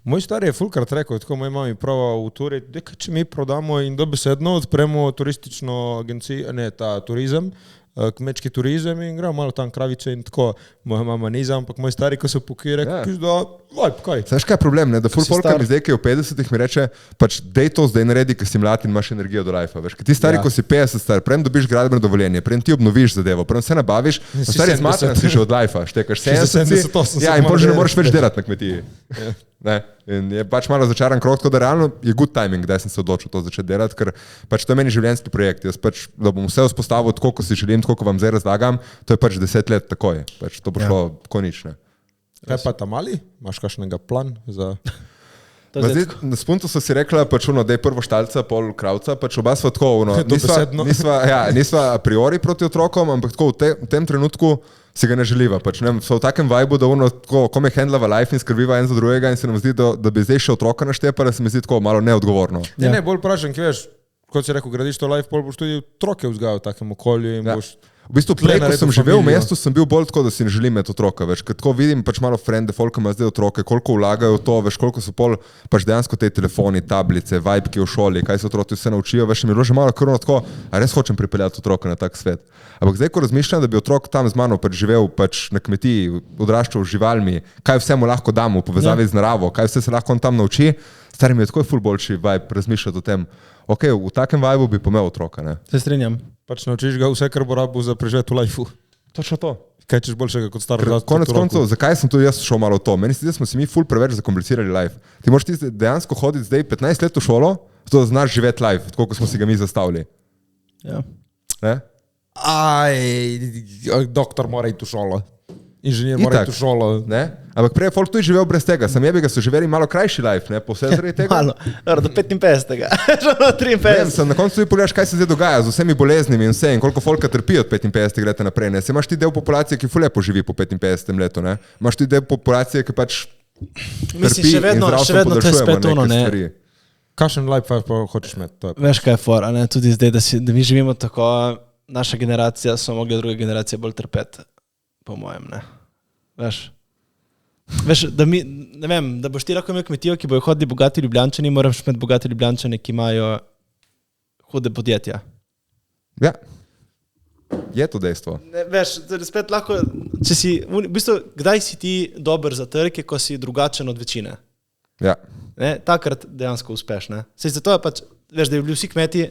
Moj stari je fulkrat rekel, tako moj mami prava v Turi, če mi prodamo in dobesedno odpremo turistično agencijo, ne, ta turizem, kmečki turizem in gremo malo tam kravice in tako. Moja mama ni za, ampak moj stari, ko se pokoj, rekel, da vibe, kaj? Znaš, kaj je problem, ne? Da ful polka mi zdaj, ki je v 50-ih, mi reče, pač dej to zdaj naredi, ker si mlad in imaš energijo do lajfa, veš. Ker ti stari, ko si 50 star, prem dobiš gradbeno dovoljenje, prem ti obnoviš zadevo, prem se nabaviš, stari zmatran si že od lajfa, štekaš 70, ja, in pol že ne moreš več delati na kmetiji. Ne? In je pač malo začaran krog, tako da realno je good timing, da sem se odločil to začeti delati, ker pač to je meni življenjski projekt. Jaz pač, da bom vse vzpostavil tako, ko si želim, tako, ko vam zdaj razlagam, to je pač 10 let takoj. Pač to bo šlo konično. Kaj pa tam mali? Imaš kakšnega plan za... Na spuntu so si rekla, pač da je prvo štalca, pol kravca, pač oba sva tako, nisva a priori proti otrokom, ampak tako v tem trenutku si ga ne želiva. Pač, ne, so v takem vibu, da ko me handlava life in skrbiva en za drugega in se nam zdi, da bi zdaj še otroka naštepala, se mi zdi tako malo neodgovorno. Ja. Ne, bolj prašen, ki veš, kot si rekel, gradiš to life, pol boš tudi otroke vzgajal v takem okolju in boš... V bistvu, prej, ko sem živel v mestu, sem bil bolj tako, da si ne želim imeti otroka. Veš, ker tako vidim pač malo frende, folk ima zdaj otroke, koliko vlagajo v to, veš, koliko so pol pač dejansko te telefoni, tablice, vibki v šoli, kaj se otroci vse naučijo, veš, mi je bilo že malo krvno tako, a res hočem pripeljati otroka na tak svet. Ampak zdaj, ko razmišljam, da bi otrok tam z mano pač živel pač na kmetiji, odraščal z živalmi, kaj vse mu lahko damo v povezavi z naravo, kaj vse se lahko on tam nauči, stari mi je tako ful boljši vibe razmišljati o tem. Ok, v takem vibu bi pomel otroka, ne? Se strinjam. Pač naučiš ga vse, kar bo rabil za preživeti v lifeu. Točno to. Kaj češ boljšega kot star odrastel? Konec koncev, zakaj sem tudi jaz šel malo v to? Meni se zdi, da smo si mi ful preveč zakomplicirali life. Ti moraš dejansko hoditi zdaj 15 let v šolo, zato da znaš živeti life, tako kot smo si ga mi zastavili. Ja. Ne? Doktor mora iti v šolo. inženir mora iti v šolo. Ne? Ampak prej je folk tudi živel brez tega, sam jebi ga so živeli malo krajši life, ne, po vse zaradi tega. Malo, do 55. Že do 53. Na koncu ti pogledaš, kaj se zdaj dogaja z vsemi boleznimi in vse in koliko folka trpi od 55 let naprej. Ne? Se imaš ti del populacije, ki ful lepo živi po 55 letu, ne? Imaš ti del populacije, ki pač trpi še vedno to je spet ono, ne. Kakšen life pa hočeš imeti? Veš, kaj je fora, ne? Tudi zdaj, da mi živimo tako, naša generacija so mogli druge generacije bolj trpeti, po mojem, ne. Veš, da mi, ne vem, da boš ti lahko imel kmetijo, ki bojo hodili bogati Ljubljančani, moraš imeti bogati Ljubljančani, ki imajo hude podjetja. Ja, je to dejstvo. Ne, veš, spet lahko, če si, v bistvu, kdaj si ti dober za trg, ko si drugačen od večine? Ja. Ne, takrat dejansko uspeš, ne. Sej zato je pač, veš, da bi bili vsi kmeti,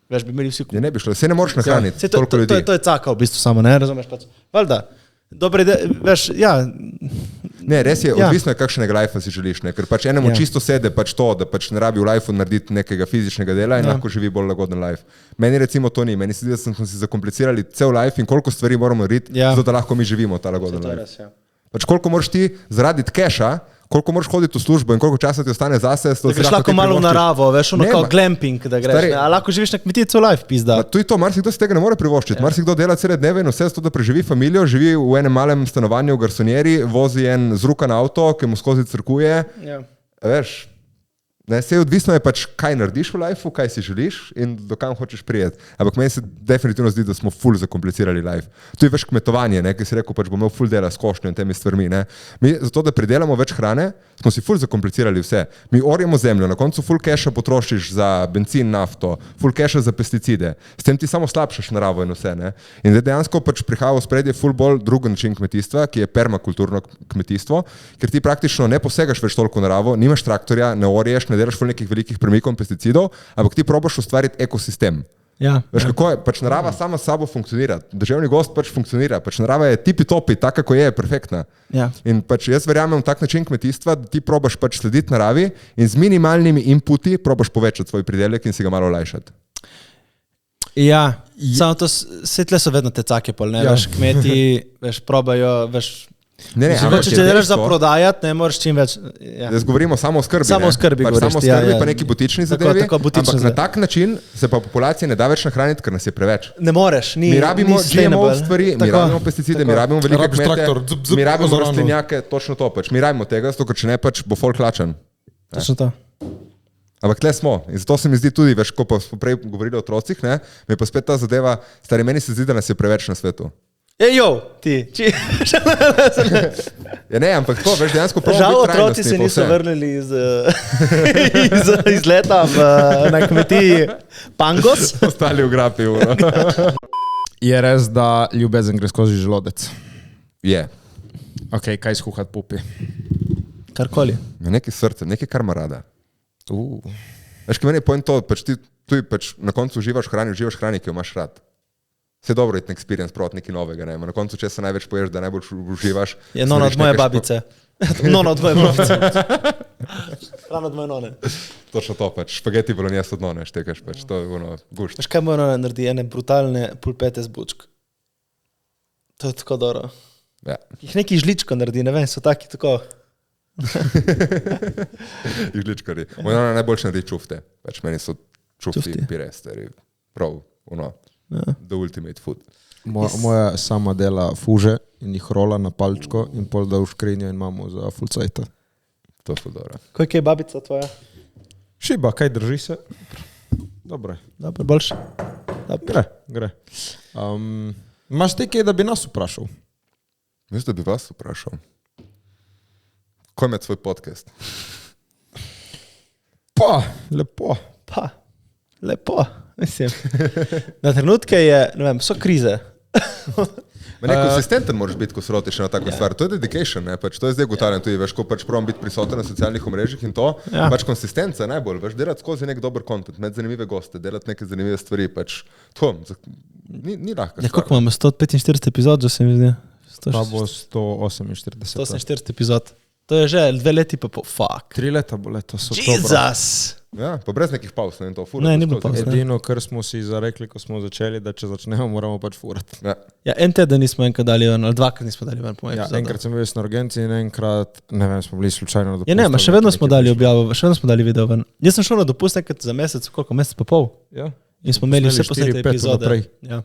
veš, bi imeli vsi kmeti. Ja, ne bi šlo, se ne moreš nahraniti toliko ljudi. To je caka v bistvu samo, ne, razumeš pač. Valjda. Dobre, veš, ja. Ne, res je, odvisno je kakšnega lajfa si želiš, ne? Ker pač enemu čisto sede pač to, da pač ne rabi v lajfu narediti nekega fizičnega dela in lahko živi bolj lagoden lajf. Meni recimo to ni, meni se zdi, da smo si zakomplicirali cel lajf in koliko stvari moramo narediti, zato da lahko mi živimo ta lagoden lajf. Pač koliko moraš ti zaraditi keša, koliko moraš hoditi v službo in koliko časa ti ostane zase. Da greš lahko malo v naravo, veš, ono kao glamping, da greš, a lahko živiš na kmetiji cel life, pizda. Tu je to, marsikdo si tega ne more privoščiti, marsikdo dela cele dneve in vse zato, da preživi familijo, živi v enem malem stanovanju v garsonjeri, vozi en zrukan avto, ki mu skozi crkuje, veš. Ne, vse odvisno je pač, kaj narediš v lifeu, kaj si želiš in do kam hočeš prijeti. Ampak meni se definitivno zdi, da smo ful zakomplicirali life. Tu je več kmetovanje, ne, ki si rekel, pač bom imel ful dela s košnjo in temi stvarmi. Ne. Mi zato, da pridelamo več hrane, smo si ful zakomplicirali vse. Mi orjemo zemljo, na koncu ful keša potrošiš za bencin, nafto, ful keša za pesticide. S tem ti samo slabšaš naravo in vse. Ne. In dejansko pač prihaja v spredje ful bolj drugi način kmetijstva, ki je permakulturno kmetijstvo, ker ti praktično ne posegaš več toliko v naravo, nimaš traktorja, ne orješ, ne delaš ful nekih velikih premikov pesticidov, ampak ti probaš ustvariti ekosistem. Ja. Veš, kako je, pač narava sama s sabo funkcionira, državni gost pač funkcionira, pač narava je tipi-topi, taka, kako je perfektna. Ja. In pač jaz verjamem v tak način kmetijstva, da ti probaš pač slediti naravi in z minimalnimi inputi probaš povečati svoj pridelek in si ga malo olajšati. Ja, samo to, vse tle so vedno te cake pol, ne, veš, kmeti, veš, probajo, veš, Ne, če delaš za prodajati, ne moreš čim več. Ja. Jaz govorimo samo o skrbi. Samo o skrbi pač govoriš. Samo o skrbi, pa neki butični zadevi. Ampak na tak način se pa populacija ne da več nahraniti, ker nas je preveč. Ne moreš, mi rabimo GMO stvari, mi rabimo pesticide, mi rabimo velike kmete, mi rabimo rastlinjake, točno to pač. Mi rabimo tega, zato ker če ne pač bo folk lačen. Točno to. Ampak tle smo in zato se mi zdi tudi, veš, ko pa smo prej govorili o otrocih, ne, mi pa spet ta zadeva, stari meni se zdi, da nas je preveč na svetu. Ti. Ja ne, ampak tako, veš, dejansko probamo žal biti trajnostni. Otroci se niso vrnili iz leta na kmetiji Pangos. Ostali v grapi. Je res, da ljubezen gre skozi želodec? Je. Ok, kaj skuhati pupi? Karkoli. Nekaj srce, nekaj kar ima rada. Veš, ki meni je point to, pač ti pač na koncu uživaš hrani, ki jo imaš rad. Vse dobro je ten experience, proti nekaj novega. Ne? Na koncu, če se največ poješ, da najbolj uživaš. Je nona od moje babice. Nona od moje babice. Hrana od moje none. Točno to pač. Špageti bolognese od none štekaš pač. To je ono gušt. Veš, kaj moja nona naredi? Ene brutalne pulpete z bučk. To je tako dobro. Ja. Jih neki žličko naredi, ne vem, so taki tako. Žličkari. Moja nona najboljše naredi čufte. Pač meni so čufti pires. Prav, ono. The ultimate food. Moja sama dela fuže in jih rola na palčko in pol da v škrinjo in imamo za full cajta. To je dobro. Kaj je babica tvoja? Šiba, kaj drži se? Dobre. Dobre, boljše. Gre. Imaš ti kaj, da bi nas vprašal? Mislim, da bi vas vprašal. Ko imeti svoj podcast? Lepo. Mislim. Na trenutke je, ne vem, so krize. Konsistenten moraš biti, ko se rotiš na tako stvar. To je dedication, ne? Pač to je zdaj ugotavljam tudi, veš, ko pač probam biti prisoten na socialnih omrežjih in to, pač konsistenca najbolj, veš, delati skozi nek dober content, imeti zanimive goste, delati neke zanimive stvari, pač to, ni lahka stvar. Koliko imamo, 145 epizod, že se mi zdi? Pa bo 148. 148 epizod. To je že 2 leti pa fuck. 3 leta bo leto, so to. Jesus! Ja, pa brez nekih pauz, ne vem to. Ne, ni bilo pauz. Edino, kar smo si zarekli, ko smo začeli, da če začnemo, moramo pač furati. Ja, en teden nismo enkrat dali ven, ali 2krat nismo dali ven po mojem. Ja, enkrat sem bil na urgenci in enkrat, ne vem, smo bili slučajno na dopustu. Ja, ne, še vedno smo dali objavo, še vedno smo dali video ven. Jaz sem šel na dopust enkrat za mesec, koliko, mesec pa pol. Ja. In smo imeli vse posnete epizode. Ja.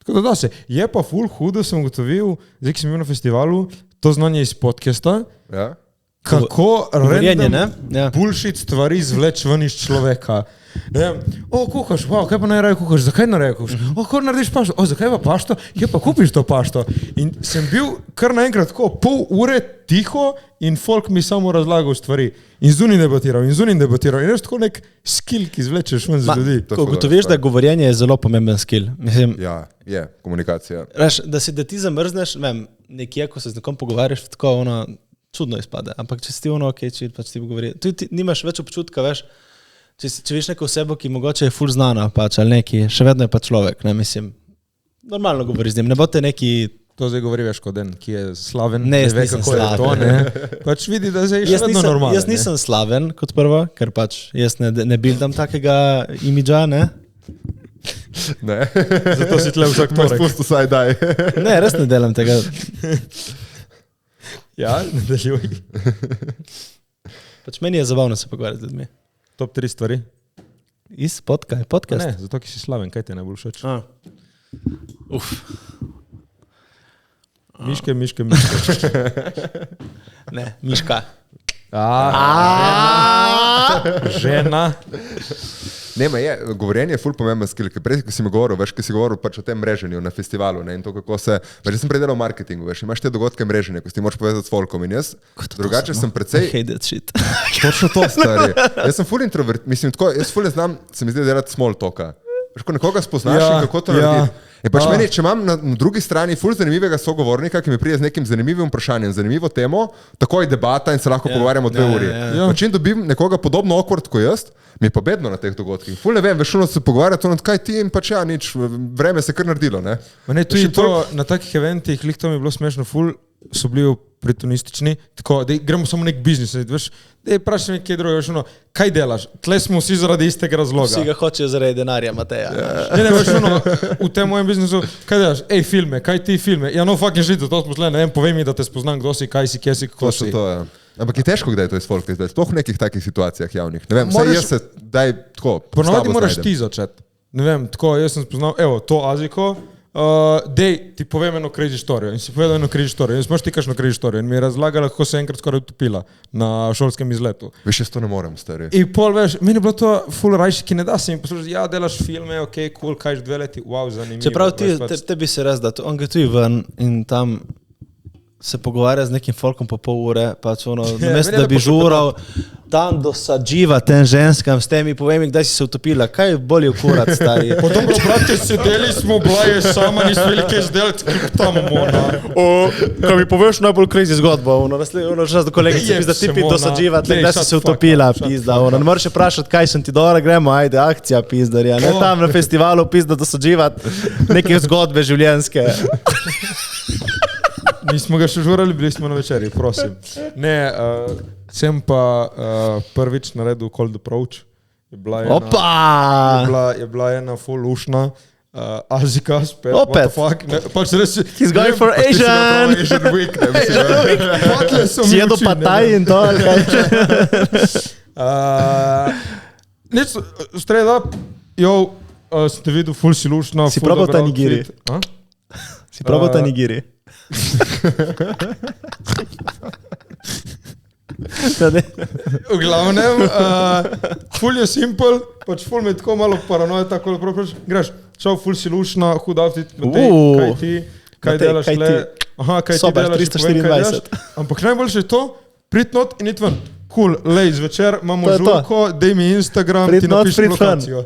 Tako da se, je pa ful hudo, sem ugotovil, zdaj, ki sem bil na festivalu, to znanje iz podcasta, Ja. kako random ja. bullshit stvari zvleč ven iz človeka. Kuhaš, wow, kaj pa najraje kuhaš, zakaj najraje kuhaš? Kako narediš pašto? Zakaj pa pašto? Je pa kupiš to pašto. In sem bil kar naenkrat tako pol ure tiho in folk mi samo razlagal stvari. In zunim debatiral. In res tako nek skill, ki zvlečeš ven z ljudi. Ko ugotoviš, da govorjenje je zelo pomemben skill. Mislim, Ja, je, komunikacija. Da ti zamrzneš, vem, nekje, ko se z nekom pogovarjaš, tako ono čudno izpade. Ampak če si ti ono, okay, če pač ti govori, ti nimaš več občutka, veš, če viš neko osebo, ki mogoče je ful znana, pač, ali neki, še vedno je pa človek, ne, mislim, normalno govori z njim, ne bo te neki... To zdaj govori veš kot en, ki je slaven. Ne, jaz nisem slaven. Pač vidi, da je še vedno normalno. Jaz nisem slaven, kot prvo, ker pač jaz ne bildam takega imidža, ne. Ne. Zato si tle vsak torek. Spustu saj daj. Ne, res ne delam tega. Ja, nadaljuj. Pač meni je zabavno se pogovarjati z ljudmi. Top 3 stvari? Iz podcast? Ne, zato ki si slaven, kaj ti je najbolj všeč? Miške. Ne, miška. Žena. Ne, je, govorjenje je ful pomemben skill, ker prej, ko si mi govoril, veš, ko si govoril pač o tem mreženju na festivalu, ne, in to, kako se, veš, jaz sem predelal v marketingu, veš, imaš te dogodke mreženja, ko si ti moraš povezati s folkom in jaz, drugače sem precej... Hate that shit. Točno to, stari. Jaz sem ful introvert, mislim, tako, jaz ful ne znam, se mi zdi delati small talka. Veš, ko nekoga spoznaš in kako to narediti. Je pač meni, če imam na drugi strani ful zanimivega sogovornika, ki mi pride z nekim zanimivim vprašanjem, zanimivo temo, takoj debata in se lahko pogovarjamo 2 uri. Če dobim nekoga podobno awkward kot jaz, mi je pa bedno na teh dogodkih. Ful ne vem, veš, ono se pogovarjati, ono kaj ti in pač ja, nič, vreme se kar naredilo, ne. Ne, tu je to, na takih eventih, to mi je bilo smešno, ful so bili oportunistični, tako, da gremo samo nek biznis, veš, da je prašen nekaj drugo, veš, ono, kaj delaš? Tle smo vsi zaradi istega razloga. Vsi ga hočejo zaradi denarja, Mateja. Ne, veš, ono, v tem mojem biznisu, kaj delaš? Filme, kaj ti filme? Ja, no fucking shit, to smo tle, ne vem, povej mi, da te spoznam, kdo si, kaj si, kje si, kako si. To, ja. Ampak je težko, kdaj to iz folka izvedeti, sploh v nekih takih situacijah javnih. Ne vem, vsaj jaz se daj tako, ponovadi moraš ti začeti. Ne vem, tako, jaz sem spoznal, evo, to Aziko, dej, ti povem eno crazy story. In si povedal eno crazy story. In smaš ti kakšno crazy story. In mi je razlagala, kako se enkrat skoraj utopila na šolskem izletu. Veš, jaz to ne morem, stari. In pol, veš, meni je bilo to full rajši, ki ne da se jim poslušati, ja, delaš filme, ok, cool, kažeš 2 leti, wow, zanimivo. Čeprav tebi se res da, on gre tu ven in tam se pogovarja z nekim folkom po pol ure, pač ono, namesto da bi žural tam dosadživa tem ženskam s temi, povej mi, kdaj si se utopila, kaj bolje ukurat, stari. Potom, ko brate, sedeli smo, bila je sama, nismo velike izdelati, kljub tam, ona. Ko mi poveš najbolj crazy zgodbo, ono čas do kolegice, pizda, ti pi dosadživa, kdaj si se utopila, pizda, ono, ne moraš vprašati, kaj sem ti dobro, gremo, ajde, akcija, pizdarja, ne tam na festivalu, pizda, dosadživa neke zgodbe življenjske. Nismo ga še žurali, bili smo na večerji, prosim. Ne, sem pa prvič naredil Cold Approach. Je bila ena full ušna Azika spet. Opet? Pač res... He's going for Asian! Asian week, ne mislim. Si jedo pataj in to, ali kaj? Nič, straight up, sem te videl, full si lušna. Si probal ta nigiri? Si probal ta nigiri? V glavnem, ful je simple, pač ful me tako malo paranoja, tako da prav greš, čau, ful si lušna, hud outfit, kaj ti, kaj delaš le, kaj ti delaš, 324. Ampak najboljše je to, prid not in it ven. Cool, lej, zvečer imamo žurko, dej mi Instagram, ti napišem lokacijo.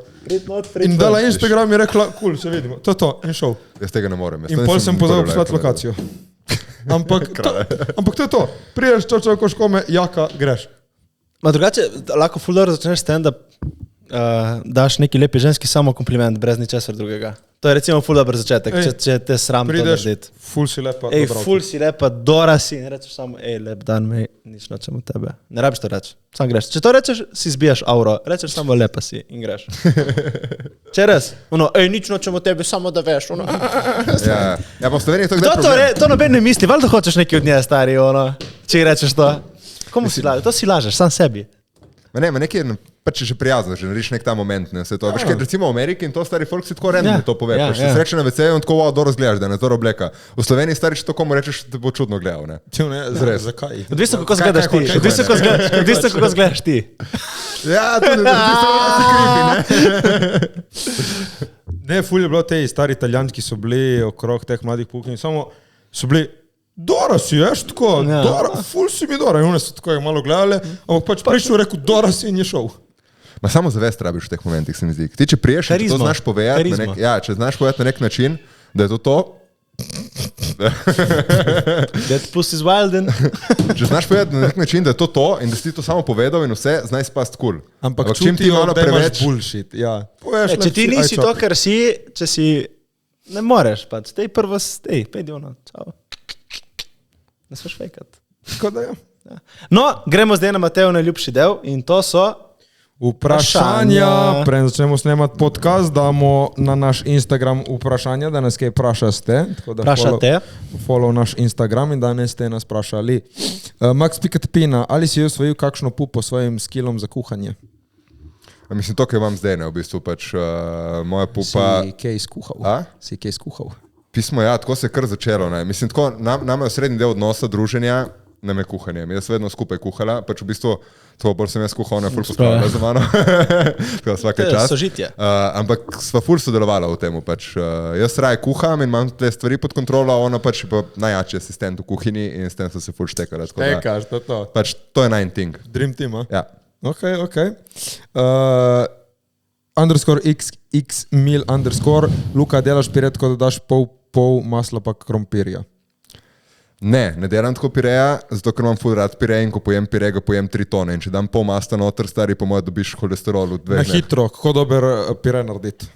In dala Instagram in rekla, cool, se vidimo, to je to, in šel. Jaz tega ne morem. In pol sem pozabil poslati lokacijo. Ampak to je to, priješ čočo koškome, jaka, greš. Ma drugače, lahko ful dobro začneš stand-up, daš neki lepi ženski samo kompliment, brez ničesar drugega. To je recimo ful dober začetek, če te sram to narediti. Ful si lepa. Ful si lepa, dora si in rečeš samo, lep dan, nič nočem od tebe. Ne rabiš to reči, sam greš. Če to rečeš, si zbijaš auro, rečeš samo lepa si in greš. Če res, nič nočem od tebe, samo da veš. Ja, pa v Sloveniji to kdaj problem. To noben ne misli, valjda hočeš nekaj od nje, stari, če rečeš to. Komu si lažeš? To si lažeš, sam sebi. Nekaj pač že prijazno, že nariš nek ta moment, ne, vse to. Veš, kaj recimo v Ameriki in to stari folk si tako random to pove, pač se sreče na WC-ju in tako dobro razgledaš, da ne to obleka. V Sloveniji stari, če to komu rečeš, te bo čudno gledal, ne. Zakaj? Odvisno kako zgledaš ti. Odvisno kako zgledaš ti. Ja, tudi si krivi, ne. Ne, ful je bilo te stari Italijanci, ki so bili okrog teh mladih puknjev, samo so bili Dora si, veš, tako, Dora, ful si mi Dora. In one so tako malo gledali, ampak pač prišel, rekel, Dora si in je šel. Ma samo zavest rabiš v teh momentih, se mi zdi. Ti, če priješ, če to znaš povedati, če znaš povedati na nek način, da je to, That pussy's wild. Če znaš povedati na nek način, da je to in da si to samo povedal in vse, znaj spast cool. Ampak čim ti malo preveč bullshit, ja. Če ti nisi to, kar si, če si, ne moreš, pa stej prvo, pejdi čau. Ne smeš fejkati. Tako da je. No, gremo zdaj na Matejo najljubši del in to so vprašanja. Preden začnemo snemati podcast, damo na naš Instagram vprašanja, da nas kaj vprašaste. Vprašate. Follow naš Instagram in danes ste nas vprašali. Max Pikatpina, ali si osvojil kakšno pupo svojim skillom za kuhanje? Mislim, to, kaj imam zdaj, ne, v bistvu pač moja pupa... Si kaj skuhal? Si kaj skuhal? Pismo, ja, tako se je kar začelo. Ne. Mislim, tako, nam je srednji del odnosa druženja, nam je kuhanje. Jaz vedno skupaj kuhala, pač v bistvu, to bolj sem jaz kuhal, ne ful pospravila za mano. Tako svake čas. Sožitje. Ampak sva ful sodelovala v tem. Pač, jaz raje kuham in imam te stvari pod kontrolo, ona pač je pa najjačji asistent v kuhinji in s tem so se ful štekala. Štekaš, to. Pač to je nine thing. Dream team, a? Ja. Ok. _xxmil_, Luka, delaš piret, ko dodaš pol masla pa krompirja? Ne delam tako pireja, zato ker imam ful rad pire in ko pojem pire, ga pojem 3 tone. In če dam pol masla noter, stari, po mojem dobiš holesterol v 2 dneh. Na hitro, kako dober pire narediti?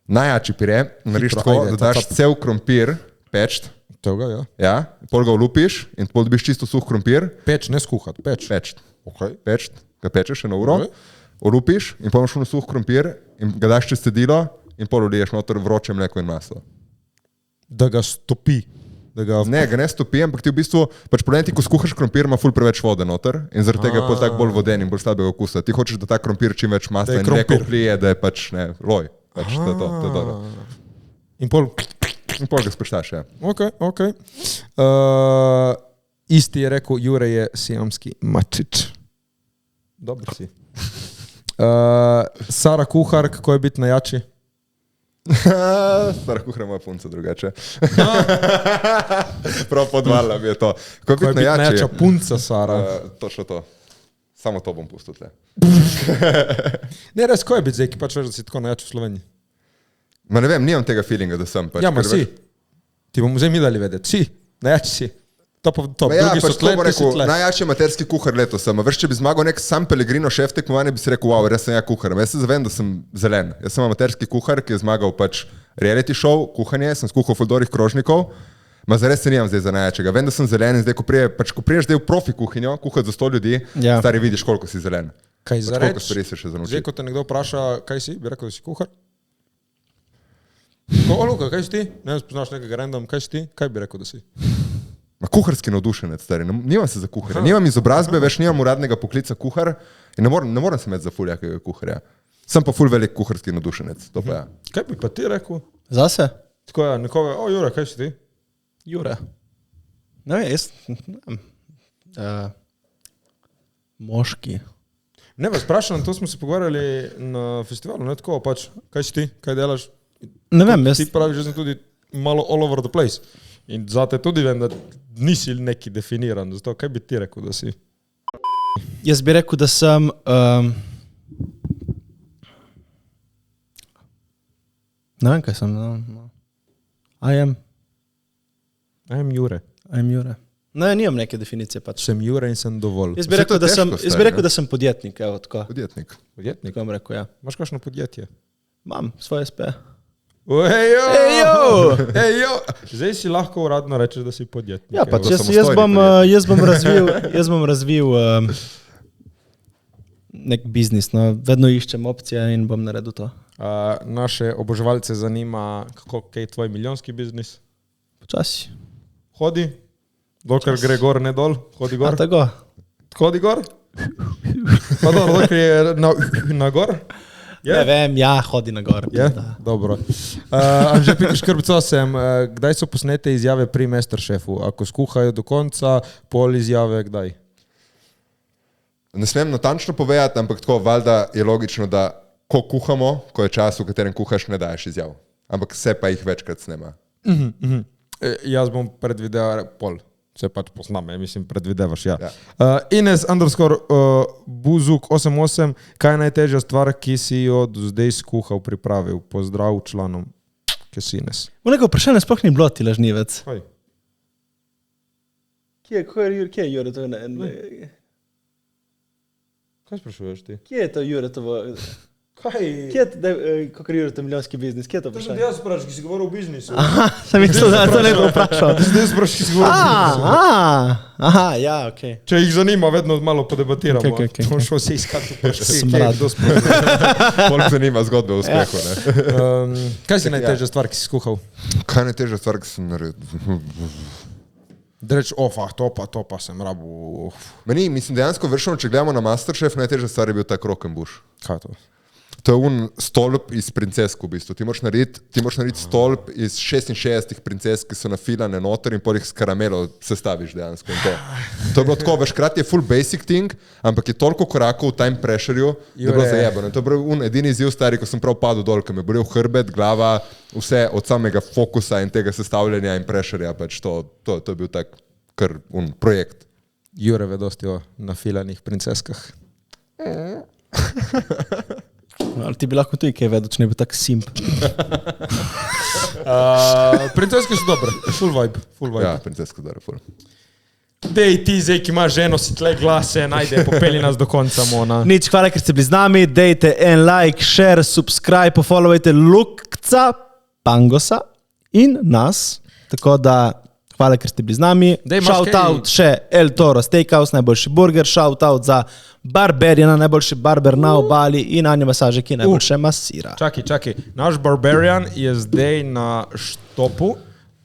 Najjačji pire, narediš tako, da daš cel krompir pečt. Tega, ja. Ja, pol ga olupiš in pol dobiš čisto suh krompir. Peč, ne skuhat, peč. Okay. Pečt, ga pečeš 1 uro, olupiš in pol imaš suh krompir in ga daš čez cedilo in pol uliješ noter vroče mleko in maslo. Da ga stopi. Ne, ga ne stopi, ampak ti v bistvu, pač poleti, ko skuhaš krompir, ima ful preveč vode noter in zaradi tega je pol tak bolj voden in bolj slabega okusa. Ti hočeš, da ta krompir čim več masla in mleko vlije, da je pač ne, loj. Pač to je dobro. In pol ga spreštaš, ja. Ok. Isti je rekel, Jure je siamski mačič. Dobro si. Sara Kuhar, kako je biti najjači? Stara kuhra moja punca drugače. Prav podvala bi je to. Ko je biti najjača punca, Sara? Točno to. Samo to bom pustil tle. Ne, res, ko je biti zdaj, ki pač veš, da si tako najjač v Sloveniji? Ma ne vem, nimam tega feelinga, da sem. Pač, ja, ma si. Ti bomo zdaj mi dali vedeti. Si, najjač si. Top. Ja, pač to bo rekel, najjačji amaterski kuhar letos sem. Veš, če bi zmagal nek San Pellegrino šef tekmovanja, bi si rekel, wow, res sem ja kuhar. Jaz se zavem, da sem zelen. Jaz sem amaterski kuhar, ki je zmagal pač reality show, kuhanje, sem skuhal fuldorih krožnikov, ma zares se nimam zdaj za najjačega. Vem, da sem zelen in zdaj, ko priješ zdaj v profi kuhinjo, kuhati za 100 ljudi, stari vidiš, koliko si zelen. Kaj za reč? Zdaj, ko te nekdo vpraša, kaj si, bi rekel, da si kuhar? Luka, kaj si ti? Ne spoznaš nekega random, kaj si ti? Kaj bi rekel, da si? Kuharski navdušenec, stari, nimam se za kuharja, nimam izobrazbe, več nimam uradnega poklica kuhar in ne morem se imeti za ful jakega kuharja. Sem pa ful velik kuharski navdušenec, to pa ja. Kaj bi pa ti rekel? Zase? Tako je, nekoga, Jure, kaj si ti? Jure. Ne vem, jaz, moški. Ne, vas sprašam, to smo se pogovarjali na festivalu, ne tako, pač, kaj si ti, kaj delaš? Ne vem, jaz. Ti praviš, že sem tudi malo all over the place. In zate tudi vem, da nisi neki definiran. Zato, kaj bi ti rekel, da si? Jaz bi rekel, da sem... ne vem, kaj sem. I am Jure. Ne, nimam neke definicije. Pač. Sem Jure in sem dovolj. Jaz bi rekel, da sem podjetnik. Evo, tako. Podjetnik. Tako vam rekel, ja. Imaš kakšno podjetje? Imam svoje SP. Ejo! Zdaj si lahko uradno rečeš, da si podjetnik. Ja, pa jaz bom razvil nek biznis, no. Vedno iščem opcije in bom naredil to. Naše oboževalce zanima, kaj je tvoj milijonski biznis? Počasi. Hodi, dokler gre gor, ne dol, hodi gor. Tako. Hodi gor? Pa dobro, dokler je na gor? Ne vem, hodi na gor. Dobro. Anže Pikaš Krbco sem, kdaj so posnete izjave pri Masterchefu? Ako skuhajo do konca, pol izjave, kdaj? Ne smem natančno povedati, ampak tako, valjda je logično, da ko kuhamo, ko je čas, v katerem kuhaš, ne daješ izjav. Ampak se pa jih večkrat snema. Jaz bom predvideval pol. Se pač poznam, mislim, predvidevaš, ja. Ines_Buzuk88, kaj je najtežja stvar, ki si jo do zdaj skuhal, pripravil? Pozdrav članom. Kje si, Ines? Neko vprašanje sploh ni bilo, ti lažnivec. Hoj. Kje je Jure to? Kaj sprašuješ ti? Kje je to Jure to? Kaj? Kje je kako je to milijonski biznis? Kje je to To sem vprašanje? ti jaz sprašal, ki si govoril o biznisu. Aha, sem mislil, da to ne bo vprašal. To sem ti jaz sprašal, ki si govoril o biznisu. Aha, ja, okej. Če jih zanima, vedno malo podebatiramo. Okej. To šel si iskati Smrad. Koliko zanima zgodbe o uspehu, ne? Kaj si najtežja stvar, ki si skuhal? Kaj je najtežja stvar, ki sem naredil? Da reč, to pa sem rabu. Meni, mislim, dejansko vršeno, če gledamo na Masterchef, najtežja stvar je bil tak Rokenbuš. Kaj je to? To je stolp iz princesk v bistvu. Ti moraš narediti stolp iz 66 princesk, ki so nafilane noter in pol jih s karamelo sestaviš dejansko. In to je bilo tako, veškrat je full basic thing, ampak je toliko korakov v time pressureu, da je bilo zajebano. To je bil edini izziv stari, ko sem prav padel dol, ko me bolel hrbet, glava, vse od samega fokusa in tega sestavljanja in pressurja. Pač to je bil tak kar projekt. Jure ve dosti o nafilanih princeskah. Ali ti bi lahko tudi kaj vedel, če ne bi tak simp. Princeske so dobre, full vibe. Ja, princeske dobre, full. Dej ti zdaj, ki imaš ženo, si tle glase, najde, popeli nas do konca, Mona. Nič, hvala, ker ste bili z nami. Dejte en like, share, subscribe, pofollowajte Lukca, Pangosa in nas. Tako da hvala, ker ste bili z nami. Shoutout še El Toro Steakhouse, najboljši burger. Shoutout za Barbariana, najboljši barber na obali in Anja Masaže, ki najboljše masira. Čakaj. Naš Barbarian je zdaj na štopu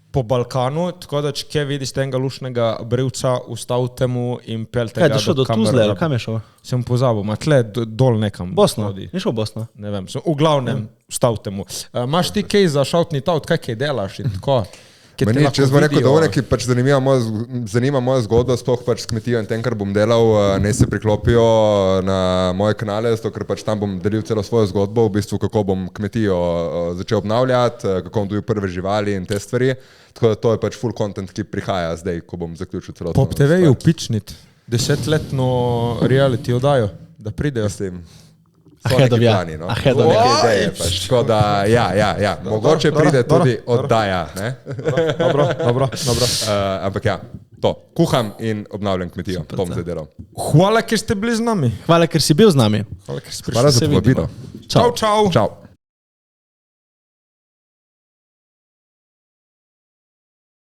po Balkanu, tako da če kje vidiš tega lušnega brivca, ustavite mu in pelte ga do kamera. Kaj, da šel do Tuzle, ali kam je šel? Sem pozabil, ma tle dol nekam. Bosno? Ni šel v Bosno? Ne vem, v glavnem ustavite mu. Imaš ti kaj za shoutni taut, kaj delaš in tako? Meni, če smo rekel, da ki pač zanima moja zgodba, sploh pač s kmetijo in tem, kar bom delal, ne se priklopijo na moje kanale, zato ker pač tam bom delil celo svojo zgodbo, v bistvu kako bom kmetijo začel obnavljati, kako bom dobil prve živali in te stvari. Tako da to je pač full content, ki prihaja zdaj, ko bom zaključil celotno stvar. Pop TV je upičnit 10-letno reality oddajo, da pridejo s tem. Ahedovja. Tako da, ja. Mogoče pride tudi oddaja. Dobro. Ampak ja, to. Kuham in obnavljam kmetijo. To bom zdaj delal. Hvala, ker ste bili z nami. Hvala, ker si bil z nami. Hvala za povabilo. Čau. Čau.